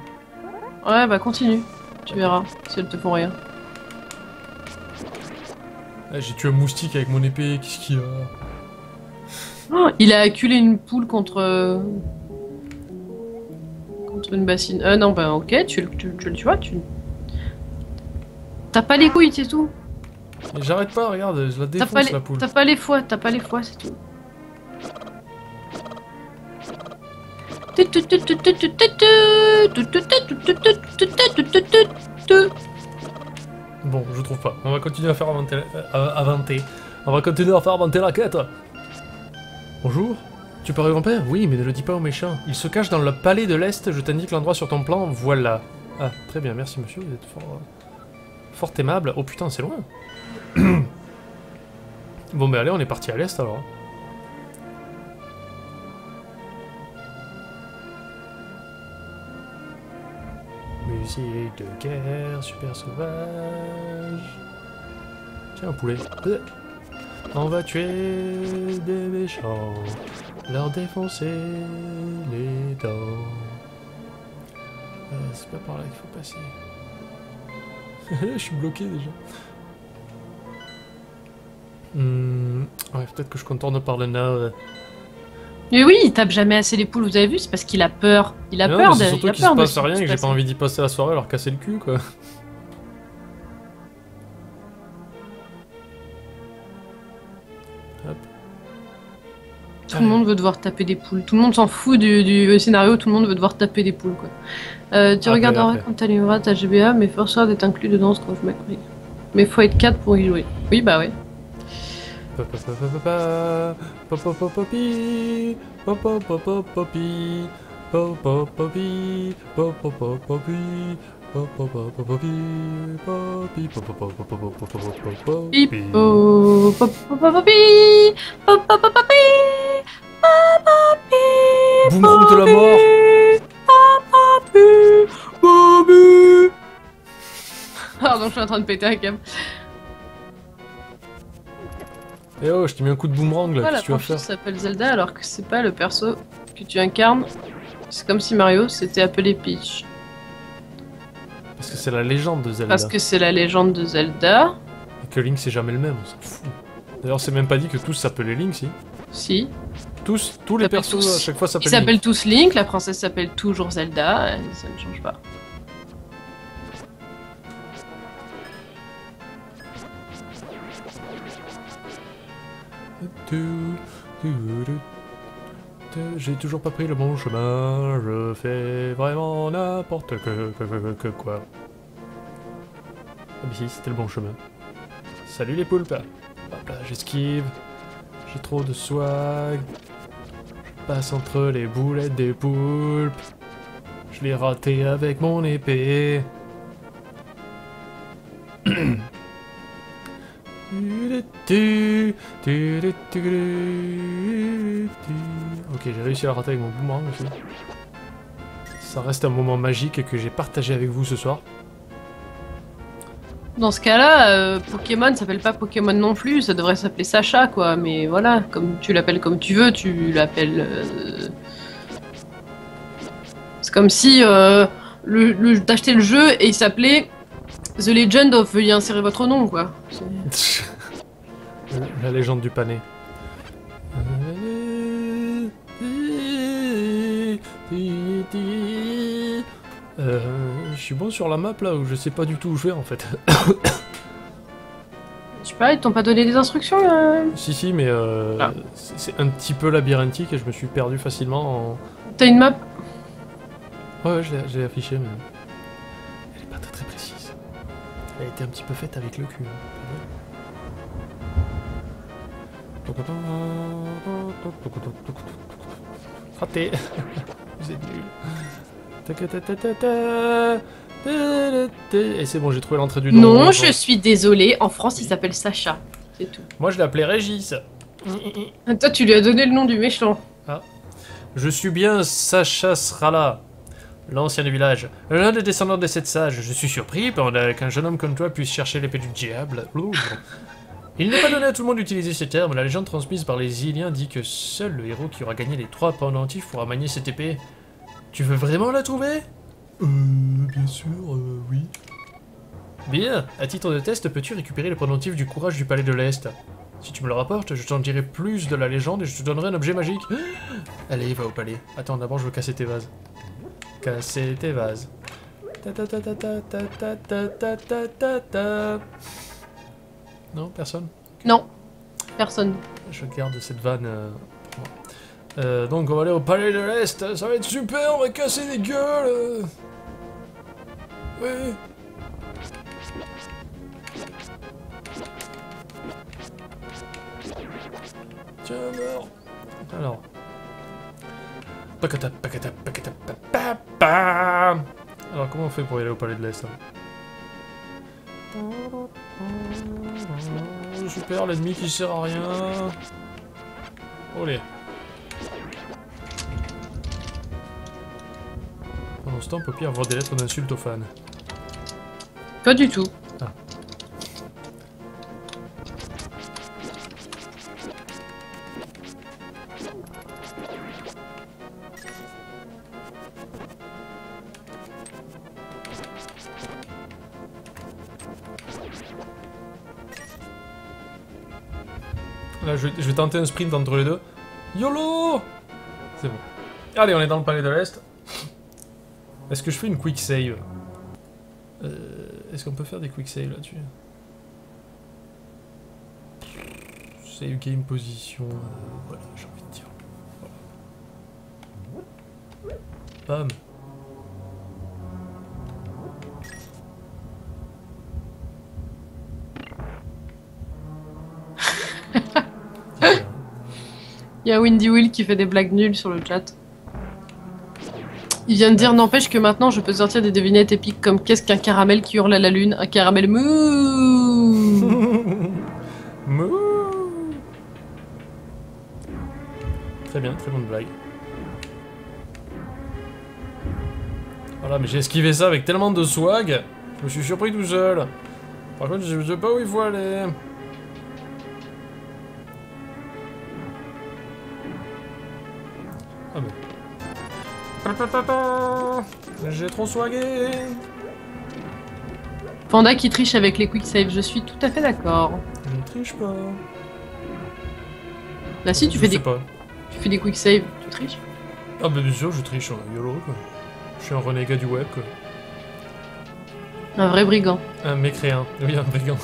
B: Ouais, bah continue. Tu verras, si elles te font rien.
A: Ah, j'ai tué un moustique avec mon épée, qu'est-ce qu'il y a?
B: Oh, il a acculé une poule contre... contre une bassine. Non, bah ok, tu vois, tu... T'as pas les couilles, c'est tout.
A: Mais j'arrête pas, regarde, je la défonce la poule.
B: T'as pas les foies, c'est tout.
A: Bon, je trouve pas. On va continuer à faire avanter. On va continuer à faire avanter la quête. Bonjour. Tu parais vampire? Oui, mais ne le dis pas aux méchants. Il se cache dans le palais de l'Est. Je t'indique l'endroit sur ton plan. Voilà. Ah, très bien, merci monsieur. Vous êtes fort aimable. Oh putain, c'est loin. Bon, ben allez, on est parti à l'Est alors. Musique de guerre, super sauvage. Tiens, un poulet. On va tuer des méchants, leur défoncer les dents. C'est pas par là qu'il faut passer. Je suis bloqué déjà. Ouais, peut-être que je contourne par le nord.
B: Mais oui, il tape jamais assez les poules, vous avez vu? C'est parce qu'il a peur. Il a peur de...
A: C'est surtout qu'il se passe rien et que j'ai pas envie d'y passer la soirée à leur casser le cul, quoi. Hop.
B: Tout le monde veut devoir taper des poules. Tout le monde s'en fout du scénario, tout le monde veut devoir taper des poules, quoi. Tu regarderas quand t'allumeras ta GBA, mais force d'être inclus dedans ce que je m'écris. Mais faut être 4 pour y jouer. Oui, bah ouais.
A: Boum de la mort.
B: Pardon, je suis en train de péter un câble.
A: Eh oh, je t'ai mis un coup de boomerang là, qu'est-ce que tu vas faire?
B: Ça s'appelle Zelda alors que c'est pas le perso que tu incarnes. C'est comme si Mario s'était appelé Peach.
A: Parce que c'est la légende de Zelda.
B: Parce que c'est la légende de Zelda.
A: Et que Link c'est jamais le même, on s'en fout. D'ailleurs, c'est même pas dit que tous s'appelaient Link, si.
B: Si.
A: Tous les persos à chaque fois s'appellent
B: Link. Ils s'appellent tous Link, la princesse s'appelle toujours Zelda, et ça ne change pas.
A: J'ai toujours pas pris le bon chemin, je fais vraiment n'importe que quoi. Ah mais si, c'était le bon chemin. Salut les poulpes. Hop là, j'esquive. J'ai trop de swag. Je passe entre les boulettes des poulpes. Je l'ai raté avec mon épée. Ok, j'ai réussi à la rater avec mon boomerang aussi. Ça reste un moment magique que j'ai partagé avec vous ce soir.
B: Dans ce cas-là, Pokémon s'appelle pas Pokémon non plus, ça devrait s'appeler Sacha, quoi. Mais voilà, comme tu l'appelles comme tu veux, tu l'appelles... C'est comme si t'achetais le jeu et il s'appelait The Legend of... Veuillez insérer votre nom, quoi.
A: La légende du pané. Je suis bon sur la map là où je sais pas du tout où je vais en fait.
B: Je sais pas, ils t'ont pas donné des instructions
A: Si, mais c'est un petit peu labyrinthique et je me suis perdu facilement en...
B: T'as une map?
A: Ouais, je l'ai affiché, mais... Elle est pas très précise. Elle a été un petit peu faite avec le cul. Raté. Vous êtes nuls. Et c'est bon, j'ai trouvé l'entrée du nom.
B: Non, je suis désolée, en France il s'appelle Sacha, c'est tout.
A: Moi je l'ai appelé Régis.
B: Toi tu lui as donné le nom du méchant.
A: Ah. Je suis bien Sacha Srala, l'ancien du village. L'un des descendants de cette sage. Je suis surpris qu'un jeune homme comme toi puisse chercher l'épée du diable. Il n'est pas donné à tout le monde d'utiliser ces termes. La légende transmise par les Iliens dit que seul le héros qui aura gagné les 3 pendentifs pourra manier cette épée. Tu veux vraiment la trouver? Bien sûr, oui. Bien, à titre de test, peux-tu récupérer le pendentif du courage du palais de l'Est? Si tu me le rapportes, je t'en dirai plus de la légende et je te donnerai un objet magique. Allez, va au palais. Attends, d'abord je veux casser tes vases. Casser tes vases. Ta ta ta ta ta ta ta ta ta ta ta. Non, personne?
B: Non, personne.
A: Je garde cette vanne pour moi. Donc on va aller au palais de l'Est, ça va être super, on va casser des gueules. Ouais. Tiens, meurs. Alors. Pacata, pacata, pacata, papa. Alors comment on fait pour y aller au palais de l'Est? Super, l'ennemi qui sert à rien. Olé. Pendant ce temps, Poppy envoie des lettres d'insultes aux fans.
B: Pas du tout.
A: Ah. Là, je vais tenter un sprint entre les deux. YOLO! C'est bon. Allez, on est dans le palais de l'Est. Est-ce que je fais une quick save? Est-ce qu'on peut faire des quick save là-dessus? Save game position, voilà, j'ai envie de dire. Voilà. Bam.
B: Il y a Windy Will qui fait des blagues nulles sur le chat. Il vient de dire, n'empêche que maintenant je peux sortir des devinettes épiques comme qu'est-ce qu'un caramel qui hurle à la lune? Un caramel mouh.
A: Mouh. Très bien, très bonne blague. Voilà, mais j'ai esquivé ça avec tellement de swag, je me suis surpris tout seul. Par contre, je sais pas où il faut aller. Ah mais... J'ai trop swagué.
B: Panda qui triche avec les quick saves, je suis tout à fait d'accord.
A: Je ne triche pas.
B: Là si, tu
A: je
B: fais
A: sais pas.
B: Tu fais des quick saves, tu triches?
A: Ah bah bien sûr, je triche, YOLO quoi. Je suis un renégat du web quoi.
B: Un vrai brigand.
A: Un mécréant, oui un brigand.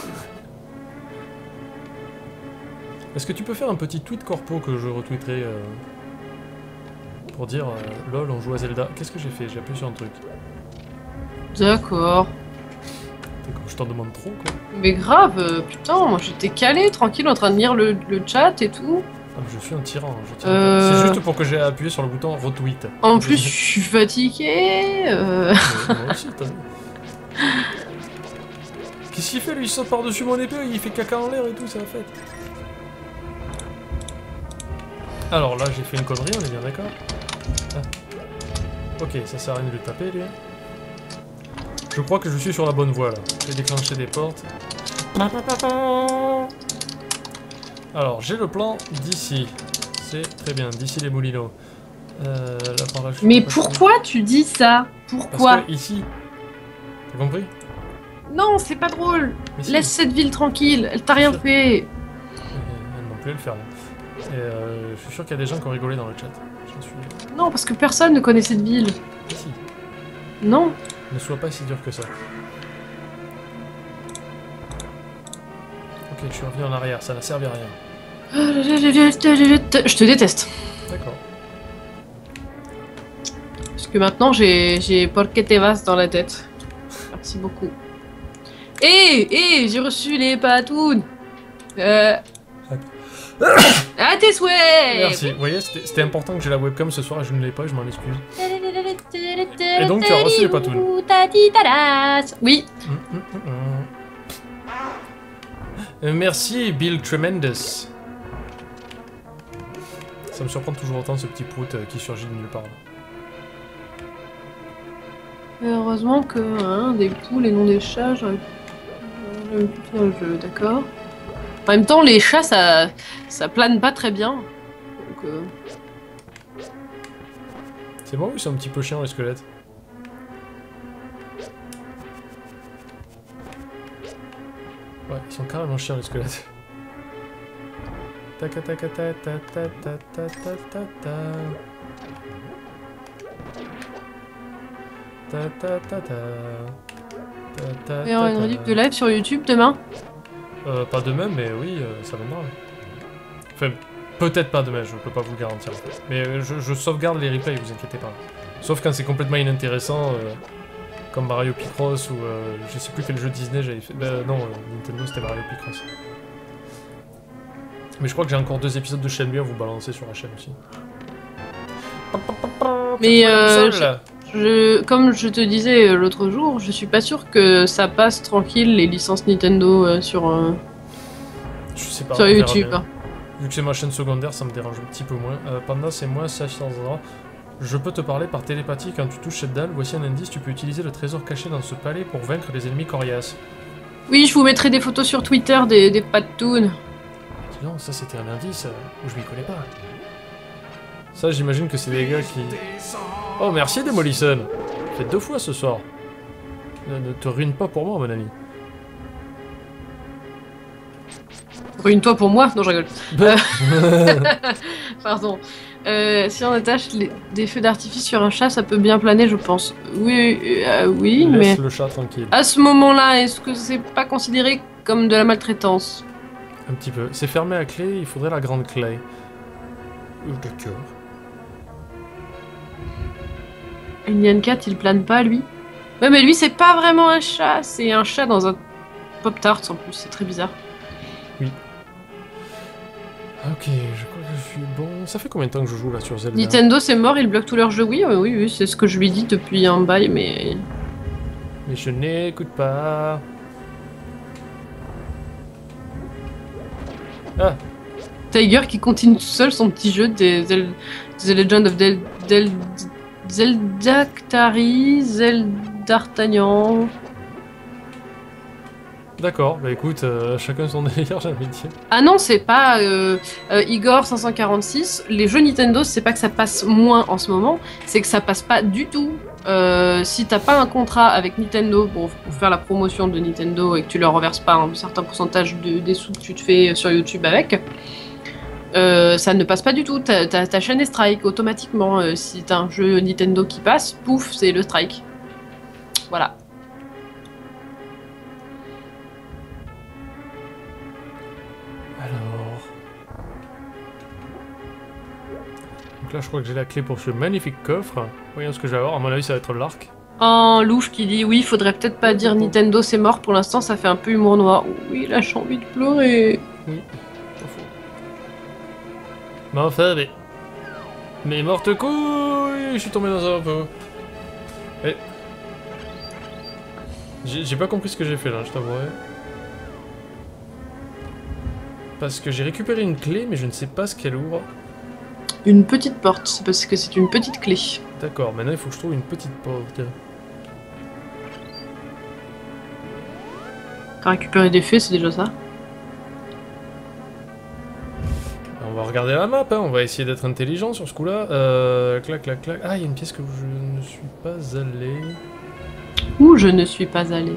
A: Est-ce que tu peux faire un petit tweet corpo que je retweeterai pour dire lol on joue à Zelda? Qu'est-ce que j'ai fait? J'ai appuyé sur un truc.
B: D'accord.
A: Je t'en demande trop quoi.
B: Mais grave, putain, moi j'étais calé, tranquille, en train de lire le chat et tout.
A: Ah, mais je suis un tyran, je tiens. C'est juste pour que j'ai appuyé sur le bouton retweet.
B: En plus, je suis fatiguée.
A: Moi aussi, t'as vu. Qu'est-ce qu'il fait lui? Il saute par-dessus mon épée, il fait caca en l'air et tout, c'est la fête. Alors là, j'ai fait une connerie, on est bien d'accord. Ah. Ok, ça sert à rien de le taper lui. Je crois que je suis sur la bonne voie là. J'ai déclenché des portes. Alors, j'ai le plan d'ici. C'est très bien, d'ici les moulineaux. Là par là, je
B: Mais pourquoi tu dis ça? Pourquoi?
A: Parce que ici. T'as compris?
B: Non, c'est pas drôle.
A: Mais si.
B: Laisse cette ville tranquille, elle t'a rien fait.
A: Elle non plus, elle fait rien. Et je suis sûr qu'il y a des gens qui ont rigolé dans le chat. J'en suis...
B: Non, parce que personne ne connaît cette ville.
A: Si.
B: Non.
A: Ne sois pas si dur que ça. Ok, je suis revenu en arrière, ça n'a servi à rien.
B: Je te déteste.
A: D'accord.
B: Parce que maintenant j'ai Porque te vas dans la tête. Merci beaucoup. J'ai reçu les patounes. À tes souhaits.
A: Merci. Vous voyez, c'était important que j'ai la webcam ce soir et je ne l'ai pas, je m'en excuse. Et donc tu as reçu les patounes.
B: Oui.
A: Merci Bill Tremendous. Ça me surprend toujours autant ce petit prout qui surgit de nulle part.
B: Heureusement que des poules et non des chats, j'aurais pu faire le jeu, d'accord. En même temps, les chats, ça plane pas très bien. Donc,
A: C'est bon ou c'est un petit peu chiant les squelettes? Ouais, ils sont carrément chiants les squelettes. Taca taca ta ta ta ta ta ta ta ta. Ta ta ta ta.
B: il y aura une rediff de live sur YouTube demain.
A: Pas demain, mais oui, ça viendra. Enfin, peut-être pas demain, je peux pas vous le garantir. Mais je sauvegarde les replays, vous inquiétez pas. Sauf quand c'est complètement inintéressant, comme Mario Picross ou je sais plus quel jeu Disney j'avais fait. Non, Nintendo c'était Mario Picross. Mais je crois que j'ai encore 2 épisodes de Shenmue à vous balancer sur la chaîne aussi.
B: Mais comme je te disais l'autre jour, je suis pas sûr que ça passe tranquille les licences Nintendo sur
A: je sais pas,
B: sur
A: on verra
B: YouTube.
A: bien. Vu que c'est ma chaîne secondaire, ça me dérange un petit peu moins. Panda, c'est moi, Sachazra. Je peux te parler par télépathie quand tu touches cette dalle. Voici un indice, tu peux utiliser le trésor caché dans ce palais pour vaincre les ennemis coriaces.
B: Oui, je vous mettrai des photos sur Twitter des patounes.
A: Dis donc, ça c'était un indice où je m'y connais pas. Ça, j'imagine que c'est des gars qui... Oh, merci Demolison. Fait 2 fois ce soir. Ne te ruine pas pour moi, mon ami.
B: Ruine-toi pour moi. Non, je rigole. Pardon. Si on attache des feux d'artifice sur un chat, ça peut bien planer, je pense. Oui, oui, mais...
A: Laisse le chat tranquille.
B: À ce moment-là, est-ce que c'est pas considéré comme de la maltraitance?
A: Un petit peu. C'est fermé à clé, il faudrait la grande clé. D'accord.
B: Nyan Cat, il plane pas, lui? Ouais, mais lui, c'est pas vraiment un chat. C'est un chat dans un Pop-Tart, en plus. C'est très bizarre.
A: Oui. Ok, je crois que je suis bon. Ça fait combien de temps que je joue là sur Zelda?
B: Nintendo, c'est mort, ils bloquent tous leurs jeux. Oui, oui, c'est ce que je lui dis depuis un bail, mais...
A: Mais je n'écoute pas. Ah.
B: Tiger qui continue tout seul son petit jeu The Legend of Zeldactari, Zeldartagnan.
A: D'accord, bah écoute, chacun son délire, j'ai envie de dire.
B: Ah non, c'est pas Igor 546. Les jeux Nintendo, c'est pas que ça passe moins en ce moment, c'est que ça passe pas du tout. Si t'as pas un contrat avec Nintendo pour faire la promotion de Nintendo et que tu leur reverses pas un certain pourcentage des sous que tu te fais sur YouTube avec, ça ne passe pas du tout. Ta chaîne est strike automatiquement. Si t'as un jeu Nintendo qui passe, pouf, c'est le strike. Voilà.
A: Alors... Donc là, je crois que j'ai la clé pour ce magnifique coffre. Voyons ce que je vais avoir. À mon avis, ça va être l'arc.
B: Oh, Louche qui dit oui, faudrait peut-être pas dire Nintendo c'est mort pour l'instant, ça fait un peu humour noir. Oui, là j'ai envie de pleurer.
A: Oui, pas faux. Mais enfin, mais morte couille, je suis tombé dans un peu. Eh. J'ai pas compris ce que j'ai fait là, je t'avouerai. Parce que j'ai récupéré une clé, mais je ne sais pas ce qu'elle ouvre.
B: Une petite porte, c'est parce que c'est une petite clé.
A: D'accord, maintenant il faut que je trouve une petite porte.
B: T'as récupéré des fées, c'est déjà ça.
A: On va regarder la map, hein. On va essayer d'être intelligent sur ce coup-là. Clac, clac, clac. Ah, il y a une pièce que je ne suis pas allé.
B: Où je ne suis pas allé.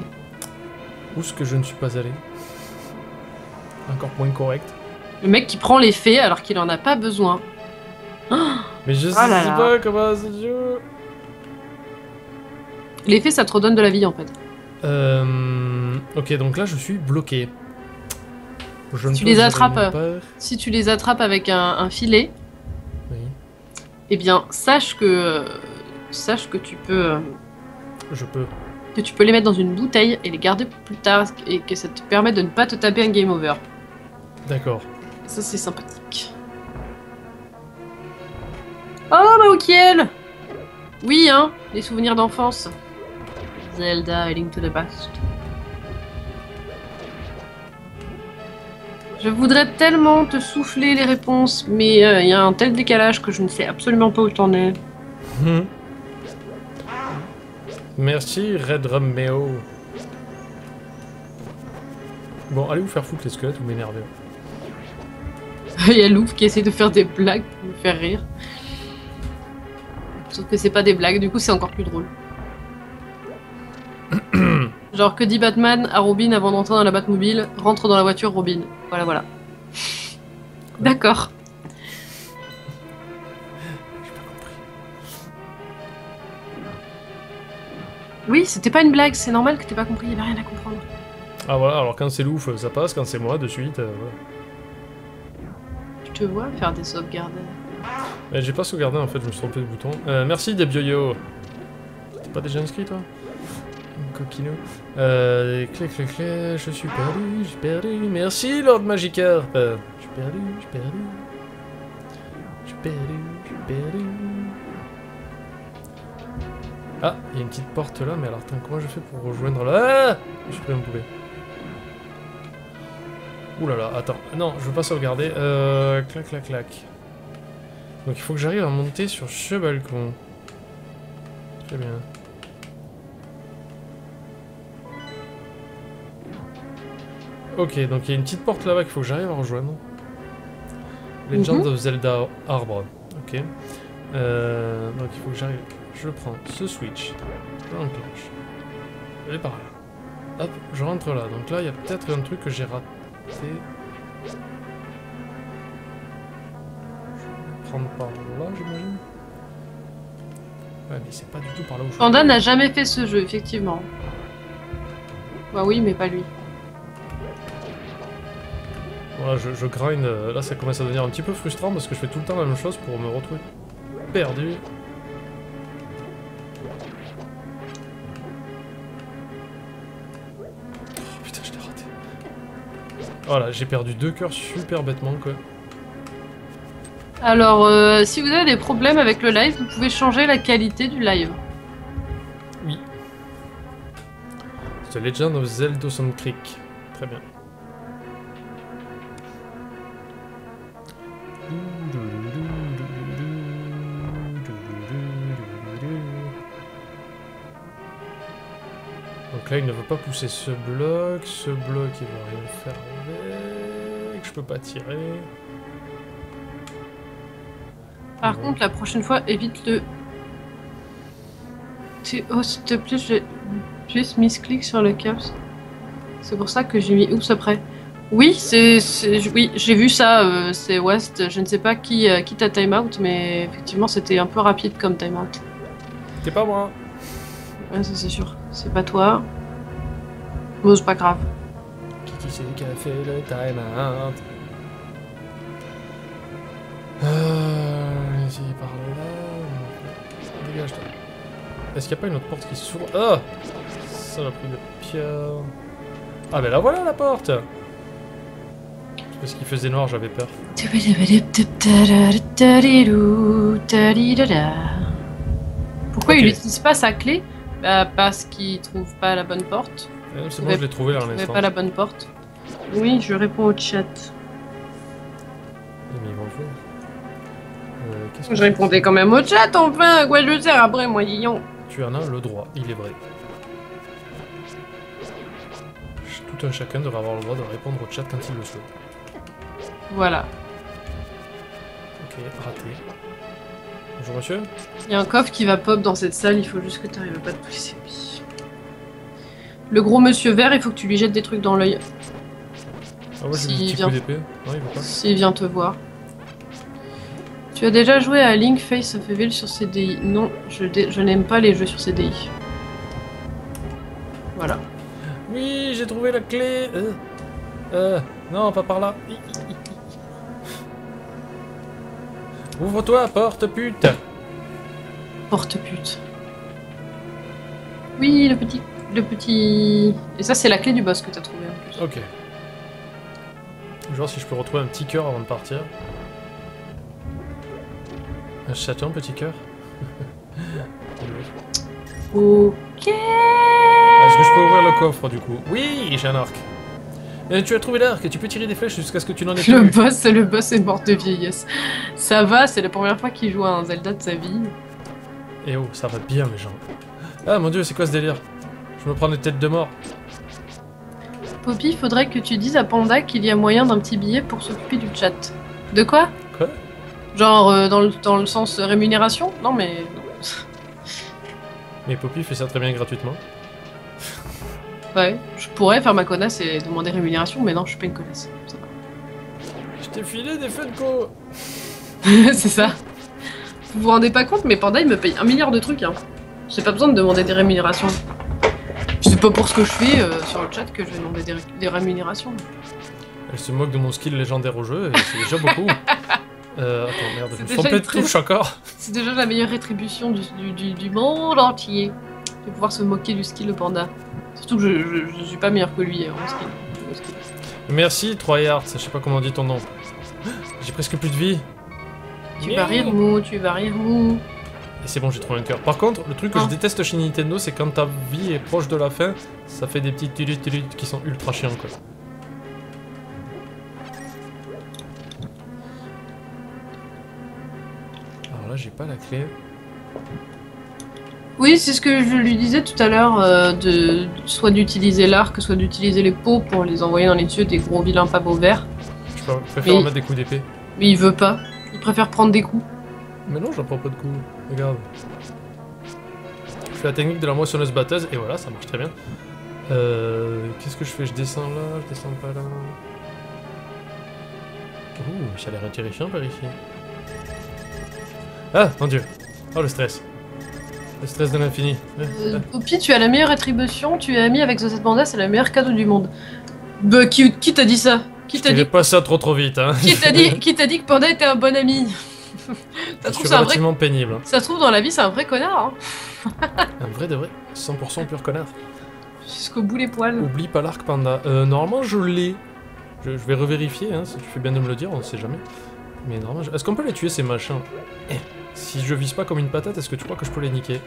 A: Où est-ce que je ne suis pas allé? Encore point correct.
B: Le mec qui prend les fées alors qu'il en a pas besoin.
A: Mais je sais
B: là là.
A: pas comment c'est dur.
B: Les fées, ça te redonne de la vie en fait.
A: Ok, donc là je suis bloqué. Je ne
B: Tu
A: peux
B: les
A: gérer
B: attrapes.
A: nulle part.
B: Si tu les attrapes avec un filet,
A: Oui,
B: eh bien, sache que tu peux
A: je peux.
B: les mettre dans une bouteille et les garder pour plus tard et que ça te permet de ne pas te taper un game over.
A: D'accord.
B: Ça, c'est sympathique. Oh, Maokiel! Oui, hein, les souvenirs d'enfance. Zelda, A Link to the Past. Je voudrais tellement te souffler les réponses, mais il y a un tel décalage que je ne sais absolument pas où t'en es.
A: Merci Red Romeo. Bon, allez vous faire foutre les squelettes, vous m'énervez.
B: Il y a Louf qui essaie de faire des blagues pour me faire rire. Sauf que c'est pas des blagues, du coup c'est encore plus drôle. Genre que dit Batman à Robin avant d'entrer dans la Batmobile, rentre dans la voiture Robin. Voilà, voilà. D'accord. Oui, c'était pas une blague, c'est normal que t'aies pas compris, il y avait rien à comprendre.
A: Ah voilà, alors quand c'est Louf, ça passe, quand c'est moi, de suite, voilà.
B: Tu te vois faire des sauvegardes.
A: Mais j'ai pas sauvegardé en fait, je me suis trompé de bouton. Merci Debioyo. T'es pas déjà inscrit toi? Coquino. Clé, clé, clé, je suis perdu, j'ai perdu. Merci Lord Magikarp. Je suis perdu, je suis perdu. Je suis perdu, je suis perdu. Ah, il y a une petite porte là, mais alors attends, comment je fais pour rejoindre là? Ah, je suis pris en poubelle. Ouh là là, attends, non, je veux pas sauvegarder. Clac, clac, clac. Donc il faut que j'arrive à monter sur ce balcon. Très bien. Ok, donc il y a une petite porte là-bas qu'il faut que j'arrive à rejoindre. Legend of Zelda Arbre. Ok. Donc il faut que j'arrive. Je prends ce switch. Je l'enclenche. Et par là. Hop, je rentre là. Donc là, il y a peut-être un truc que j'ai raté. Je vais prendre par là, j'imagine. Ouais, mais c'est pas du tout par là où je...
B: Panda n'a jamais fait ce jeu, effectivement. Bah oui, mais pas lui.
A: Voilà, je grind. Là, ça commence à devenir un petit peu frustrant parce que je fais tout le temps la même chose pour me retrouver perdu. Oh putain, je l'ai raté. Voilà, j'ai perdu 2 cœurs super bêtement, quoi.
B: Alors, si vous avez des problèmes avec le live, vous pouvez changer la qualité du live.
A: Oui. The Legend of Zelda Dawson Creek. Très bien. Donc là, il ne veut pas pousser ce bloc il va rien faire avec, je peux pas tirer.
B: Par contre, la prochaine fois, évite le... Oh, s'il te plaît, j'ai juste misclick sur le caps. C'est pour ça que j'ai mis oups après. Oui, oui, j'ai vu ça, c'est West. Je ne sais pas qui t'a timeout, mais effectivement, c'était un peu rapide comme timeout.
A: C'est pas moi.
B: Ouais, ça c'est sûr. C'est pas toi. Bon, c'est pas grave.
A: Qui c'est qui a fait le timeout? Ici, par là. Dégage-toi. Est-ce qu'il n'y a pas une autre porte qui s'ouvre? Ah! Ça l'a pris de pierre. Ah, ben la voilà la porte! Parce qu'il faisait noir, j'avais peur.
B: Pourquoi
A: Ok.
B: il n'utilise pas sa clé? Bah, parce qu'il trouve pas la bonne porte.
A: C'est bon, je l'ai trouvé là un
B: Il
A: instant.
B: trouve pas la bonne porte. Oui, je réponds au chat.
A: Mais bonjour. Qu'est-ce que
B: Je répondais quand même au chat, enfin, à quoi je sers après, moi, Guillon?
A: Tu en as le droit, il est vrai. Tout un chacun devrait avoir le droit de répondre au chat quand il le souhaite.
B: Voilà.
A: Ok, raté. Bonjour monsieur.
B: Il y a un coffre qui va pop dans cette salle, il faut juste que tu arrives à pas te pousser. Le gros monsieur vert, il faut que tu lui jettes des trucs dans l'œil.
A: Ah ouais, j'ai des petits coups d'épée. Non, il veut pas.
B: S'il vient te voir. Tu as déjà joué à Link Face of Evil sur CDI? Non, je n'aime pas les jeux sur CDI. Voilà.
A: Oui, j'ai trouvé la clé. Non, pas par là. Ouvre-toi, porte pute.
B: Porte pute. Oui, le petit... Et ça, c'est la clé du boss que t'as trouvé en plus.
A: Ok. Je vais voir si je peux retrouver un petit cœur avant de partir. Un château, un petit cœur.
B: Ok.
A: Est-ce que je peux ouvrir le coffre du coup? Oui, j'ai un arc. Tu as trouvé l'arc et tu peux tirer des flèches jusqu'à ce que tu n'en aies plus.
B: Le boss est mort de vieillesse. Ça va, c'est la première fois qu'il joue à un Zelda de sa vie.
A: Et oh, ça va bien mes gens. Ah mon dieu, c'est quoi ce délire? Je me prends des têtes de mort.
B: Poppy, faudrait que tu dises à Panda qu'il y a moyen d'un petit billet pour s'occuper du chat. De quoi?
A: Quoi?
B: Genre dans le sens rémunération? Non mais...
A: Mais Poppy fait ça très bien gratuitement.
B: Ouais, je pourrais faire ma connasse et demander rémunération, mais non, je suis pas une connasse. Ça va.
A: Je t'ai filé des Funko.
B: C'est ça. Vous vous rendez pas compte, mais Panda il me paye 1 milliard de trucs. Hein. J'ai pas besoin de demander des rémunérations. C'est pas pour ce que je fais sur le chat que je vais demander des rémunérations.
A: Elle se moque de mon skill légendaire au jeu et c'est déjà beaucoup. Attends, merde, je me suis
B: déjà
A: trompé de touche encore.
B: C'est déjà la meilleure rétribution du monde entier. De pouvoir se moquer du skill de Panda. Surtout que je suis pas meilleur que lui en skill.
A: Merci, Troyard, je sais pas comment on dit ton nom. J'ai presque plus de vie.
B: Tu vas rire mou, tu vas rire mou.
A: Et c'est bon, j'ai trouvé un cœur. Par contre, le truc que je déteste chez Nintendo, c'est quand ta vie est proche de la fin, ça fait des petits tulut qui sont ultra chiants quoi. Alors là, j'ai pas la clé.
B: Oui, c'est ce que je lui disais tout à l'heure, soit d'utiliser l'arc, soit d'utiliser les pots pour les envoyer dans les yeux des gros vilains pas beaux verts.
A: Je préfère en mettre des coups d'épée.
B: Mais il veut pas. Il préfère prendre des coups.
A: Mais non, j'en prends pas de coups. Regarde. Je fais la technique de la moissonneuse batteuse et voilà, ça marche très bien. Qu'est-ce que je fais? Je descends là, je descends pas là. Ouh, ça a l'air terrifiant par ici. Ah, mon dieu. Oh, le stress. Le stress de l'infini.
B: Poppy, tu as la meilleure rétribution, tu es ami avec Zosette Panda, c'est le meilleur cadeau du monde. Bah, qui t'a dit ça? Qui t'a dit
A: pas ça trop vite, hein.
B: Qui t'a dit que Panda était un bon ami? Ça se trouve, c'est
A: relativement pénible. Hein.
B: Ça se trouve, dans la vie, c'est un vrai connard. Hein.
A: Un vrai de vrai. 100% pur connard.
B: Jusqu'au bout les poils.
A: Oublie pas l'arc Panda. Normalement, je l'ai. Je vais revérifier, hein, si tu fais bien de me le dire, on sait jamais. Mais normalement, est-ce qu'on peut les tuer ces machins? Si je vise pas comme une patate, est-ce que tu crois que je peux les niquer?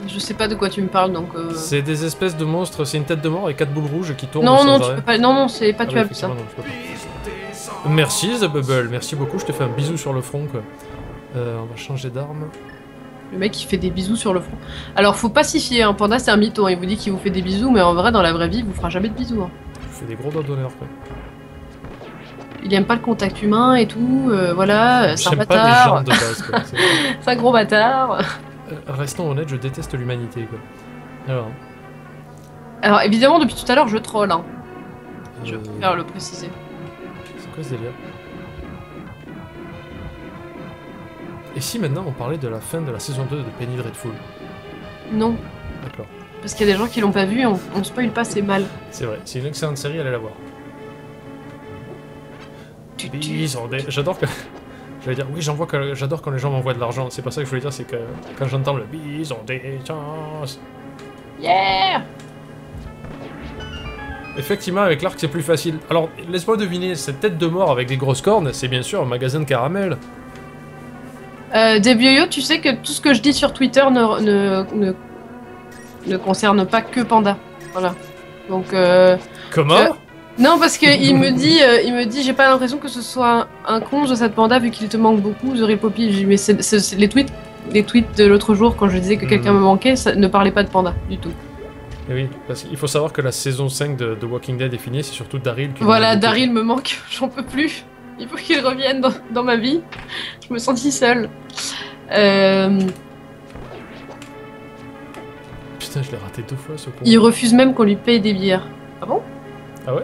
B: Je sais pas de quoi tu me parles donc.
A: C'est des espèces de monstres, c'est une tête de mort avec 4 boules rouges qui tournent.
B: Non, tu peux pas. Non, c'est pas tuable ça.
A: Non, je peux pas. Merci The Bubble, merci beaucoup, je te fais un bisou sur le front quoi. On va changer d'arme.
B: Le mec il fait des bisous sur le front. Alors faut pas s'y fier, hein. Panda c'est un mytho, hein. Il vous dit qu'il vous fait des bisous, mais en vrai dans la vraie vie il vous fera jamais de bisous. Hein.
A: Je vous fais des gros doigts d'honneur quoi.
B: Il aime pas le contact humain et tout, voilà, c'est un bâtard.
A: J'aime pas les gens de base quoi.
B: C'est un gros bâtard.
A: Restons honnêtes, je déteste l'humanité quoi.
B: Alors évidemment depuis tout à l'heure je troll, hein. Je préfère le préciser.
A: C'est quoi ce délire? Et si maintenant on parlait de la fin de la saison 2 de Penny Dreadful?
B: Non.
A: D'accord.
B: Parce qu'il y a des gens qui l'ont pas vu et on spoil pas, c'est mal.
A: C'est vrai, c'est une excellente série, allez la voir. J'adore que... J'allais dire, oui, j'adore quand les gens m'envoient de l'argent. C'est pas ça que je voulais dire, c'est que quand j'entends le bison des chances.
B: Yeah!
A: Effectivement, avec l'arc, c'est plus facile. Alors, laisse-moi deviner, cette tête de mort avec des grosses cornes, c'est bien sûr un magasin de caramel.
B: Debioyo, tu sais que tout ce que je dis sur Twitter ne concerne pas que Panda. Voilà. Donc,
A: Comment?
B: Non, parce que il me dit, j'ai pas l'impression que ce soit un con de cette Panda vu qu'il te manque beaucoup, The Real Poppy. J'ai dit, mais c'est les tweets de l'autre jour quand je disais que quelqu'un me manquait, ça ne parlait pas de Panda du tout.
A: Et oui, parce qu'il faut savoir que la saison 5 de Walking Dead est finie, c'est surtout Daryl qui...
B: Voilà,
A: nous manque
B: Daryl me manque, j'en peux plus. Il faut qu'il revienne dans ma vie. Je me sens si seule.
A: Putain, je l'ai raté 2 fois ce con.
B: Il refuse même qu'on lui paye des bières. Ah bon?
A: Ah ouais?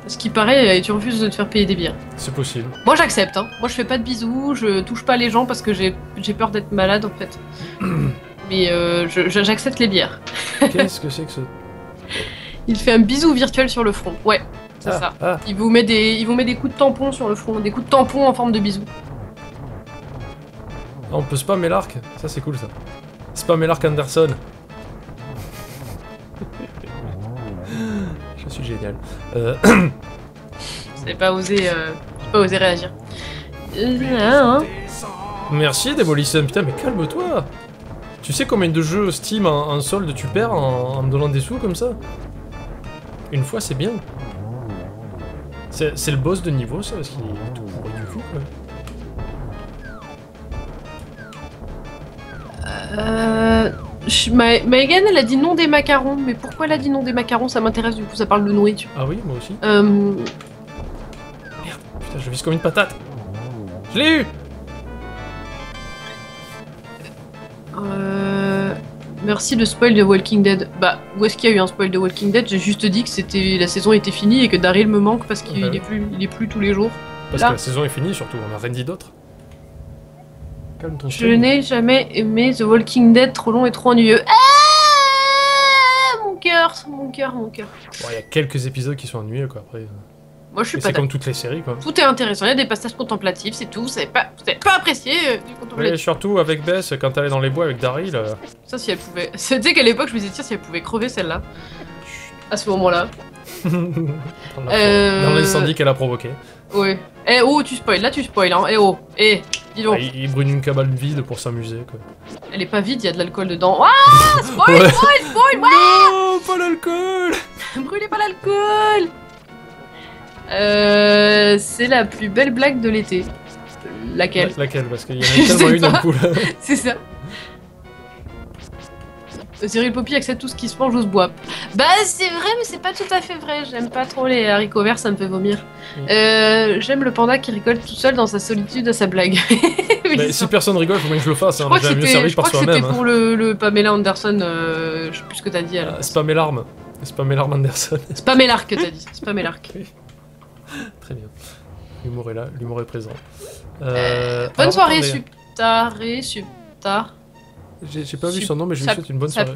B: Ce qui paraît, tu refuses de te faire payer des bières.
A: C'est possible.
B: Moi j'accepte, hein. Moi je fais pas de bisous, je touche pas les gens parce que j'ai peur d'être malade en fait. Mais j'accepte les bières.
A: Qu'est-ce que c'est que ce...
B: Il fait un bisou virtuel sur le front. Ouais, c'est ça.
A: Ah.
B: Il vous met des coups de tampon sur le front, des coups de tampon en forme de bisou.
A: Ah, on peut spammer l'arc. Ça c'est cool ça. Spammer l'arc Anderson. Je suis génial.
B: J'ai pas osé réagir. Hein.
A: Merci Demolition, putain mais calme-toi. Tu sais combien de jeux Steam en solde tu perds en me donnant des sous comme ça? Une fois c'est bien. C'est le boss de niveau ça, parce qu'il est tout pourri du coup quoi.
B: Megan, elle a dit non des macarons, mais pourquoi elle a dit non des macarons? Ça m'intéresse, du coup, ça parle de nourriture.
A: Ah oui, moi aussi.
B: Merde,
A: putain, je vise comme une patate. Je l'ai eu.
B: Merci de spoil de Walking Dead. Bah, où est-ce qu'il y a eu un spoil de Walking Dead? J'ai juste dit que la saison était finie et que Daryl me manque parce qu'il est plus tous les jours.
A: Parce
B: là.
A: Que la saison est finie surtout, on a rien dit d'autre. Calme ton
B: Je n'ai jamais aimé The Walking Dead, trop long et trop ennuyeux. Ah, mon cœur.
A: Bon, y a quelques épisodes qui sont ennuyeux quoi après.
B: Moi je suis pas
A: C'est
B: d'accord.
A: comme toutes les séries quoi.
B: Tout est intéressant, il y a des passages contemplatifs, c'est tout. Vous avez pas apprécié du
A: Oui,
B: contemplatif.
A: surtout avec Bess, quand elle est dans les bois avec Daryl.
B: Ça, si elle pouvait. C'était qu'à l'époque, je me disais, tiens, si elle pouvait crever celle-là. À ce moment-là.
A: Dans l'incendie qu'elle a provoqué.
B: Ouais. Eh oh, tu spoil, là tu spoil, hein. Eh oh, dis donc.
A: Ah, il brûle une cabane vide pour s'amuser quoi.
B: Elle est pas vide, il y a de l'alcool dedans. Ah, spoil,
A: Ouais.
B: spoil,
A: Non, pas l'alcool.
B: brûlez pas l'alcool. C'est la plus belle blague de l'été. Laquelle?
A: Laquelle? Parce qu'il y en a tellement
B: sais
A: eu d'un
B: pas.
A: coup là.
B: C'est ça. Cyril Poppy accepte tout ce qui se mange ou se boit. Bah c'est vrai, mais c'est pas tout à fait vrai. J'aime pas trop les haricots verts, ça me fait vomir. J'aime le panda qui rigole tout seul dans sa solitude à sa blague. Oui,
A: Mais si personne rigole, faut bien que je le fasse.
B: je
A: Hein,
B: crois
A: j'ai mieux servi par
B: que
A: soi-même.
B: c'était pour le Pamela Anderson, je sais plus ce que t'as dit.
A: Spammer l'arme. Spammer l'arme Anderson.
B: C'est pas Mélark que t'as dit, c'est pas Mélark.
A: Très bien. L'humour est là, l'humour est présent.
B: Bonne soirée, Subtar.
A: J'ai pas vu son nom, mais je lui souhaite une bonne soirée.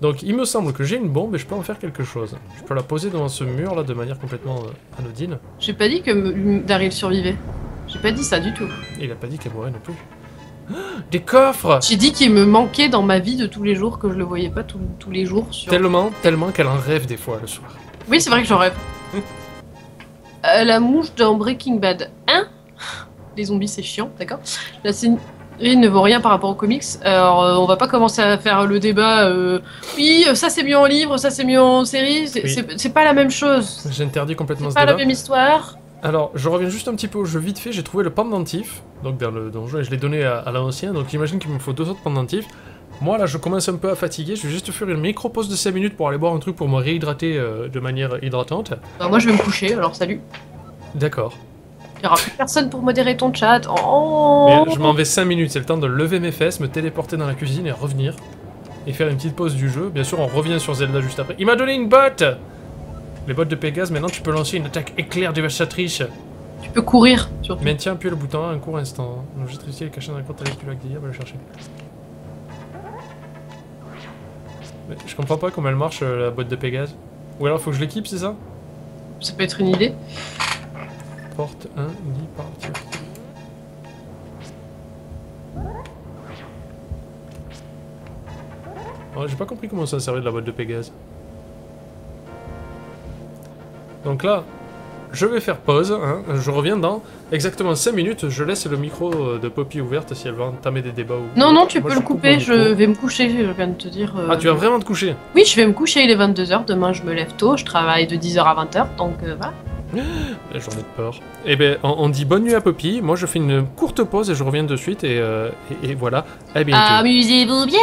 A: Donc il me semble que j'ai une bombe et je peux en faire quelque chose. Je peux la poser devant ce mur là de manière complètement anodine.
B: J'ai pas dit que Daryl survivait. J'ai pas dit ça du tout.
A: Et il a pas dit qu'elle mourrait non plus. Des coffres!
B: J'ai dit qu'il me manquait dans ma vie de tous les jours, que je le voyais pas tous les jours.
A: Tellement qu'elle en rêve des fois le soir.
B: Oui, c'est vrai que j'en rêve. La mouche dans Breaking Bad. Hein? Les zombies, c'est chiant, d'accord? La série ne vaut rien par rapport aux comics. Alors, on va pas commencer à faire le débat. Oui, ça c'est mieux en livre, ça c'est mieux en série. C'est pas la même chose.
A: J'interdis complètement ce
B: C'est pas
A: débat.
B: la même histoire.
A: Alors, je reviens juste un petit peu au jeu vite fait. J'ai trouvé le pendentif, donc dans le donjon, et je l'ai donné à l'ancien. Donc, j'imagine qu'il me faut 2 autres pendentifs. Moi, là, je commence un peu à fatiguer. Je vais juste faire une micro-pause de 5 minutes pour aller boire un truc pour me réhydrater de manière hydratante.
B: Bah, moi, je vais me coucher, alors salut.
A: D'accord.
B: Il y aura plus personne pour modérer ton chat. Oh.
A: Mais je m'en vais 5 minutes. C'est le temps de lever mes fesses, me téléporter dans la cuisine et revenir. Et faire une petite pause du jeu. Bien sûr, on revient sur Zelda juste après. Il m'a donné une botte! Les bottes de Pégase, maintenant tu peux lancer une attaque éclair dévastatrice.
B: Tu peux courir, surtout.
A: Maintiens, appuie le bouton un court instant. L'objet tristier est caché dans la courte avec du lac d'hier, va le chercher. Mais je comprends pas comment elle marche la botte de Pégase. Ou alors faut que je l'équipe, c'est ça?
B: Ça peut être une idée.
A: Porte 1, lit, partir. Oh, j'ai pas compris comment ça servait de la boîte de Pégase. Donc là, je vais faire pause, hein. Je reviens dans exactement 5 minutes, je laisse le micro de Poppy ouverte si elle veut entamer des débats ou...
B: Non, non, tu
A: Moi,
B: peux
A: je
B: le
A: coupe
B: couper,
A: mon
B: je
A: micro.
B: vais me coucher, je viens de te dire.
A: Ah, tu vas vraiment te coucher?
B: Oui, je vais me coucher, il est 22h, demain je me lève tôt, je travaille de 10h à 20h, donc voilà.
A: J'en ai peur. Eh ben, on dit bonne nuit à Poppy, moi je fais une courte pause et je reviens de suite et voilà, à bientôt.
B: Amusez-vous bien!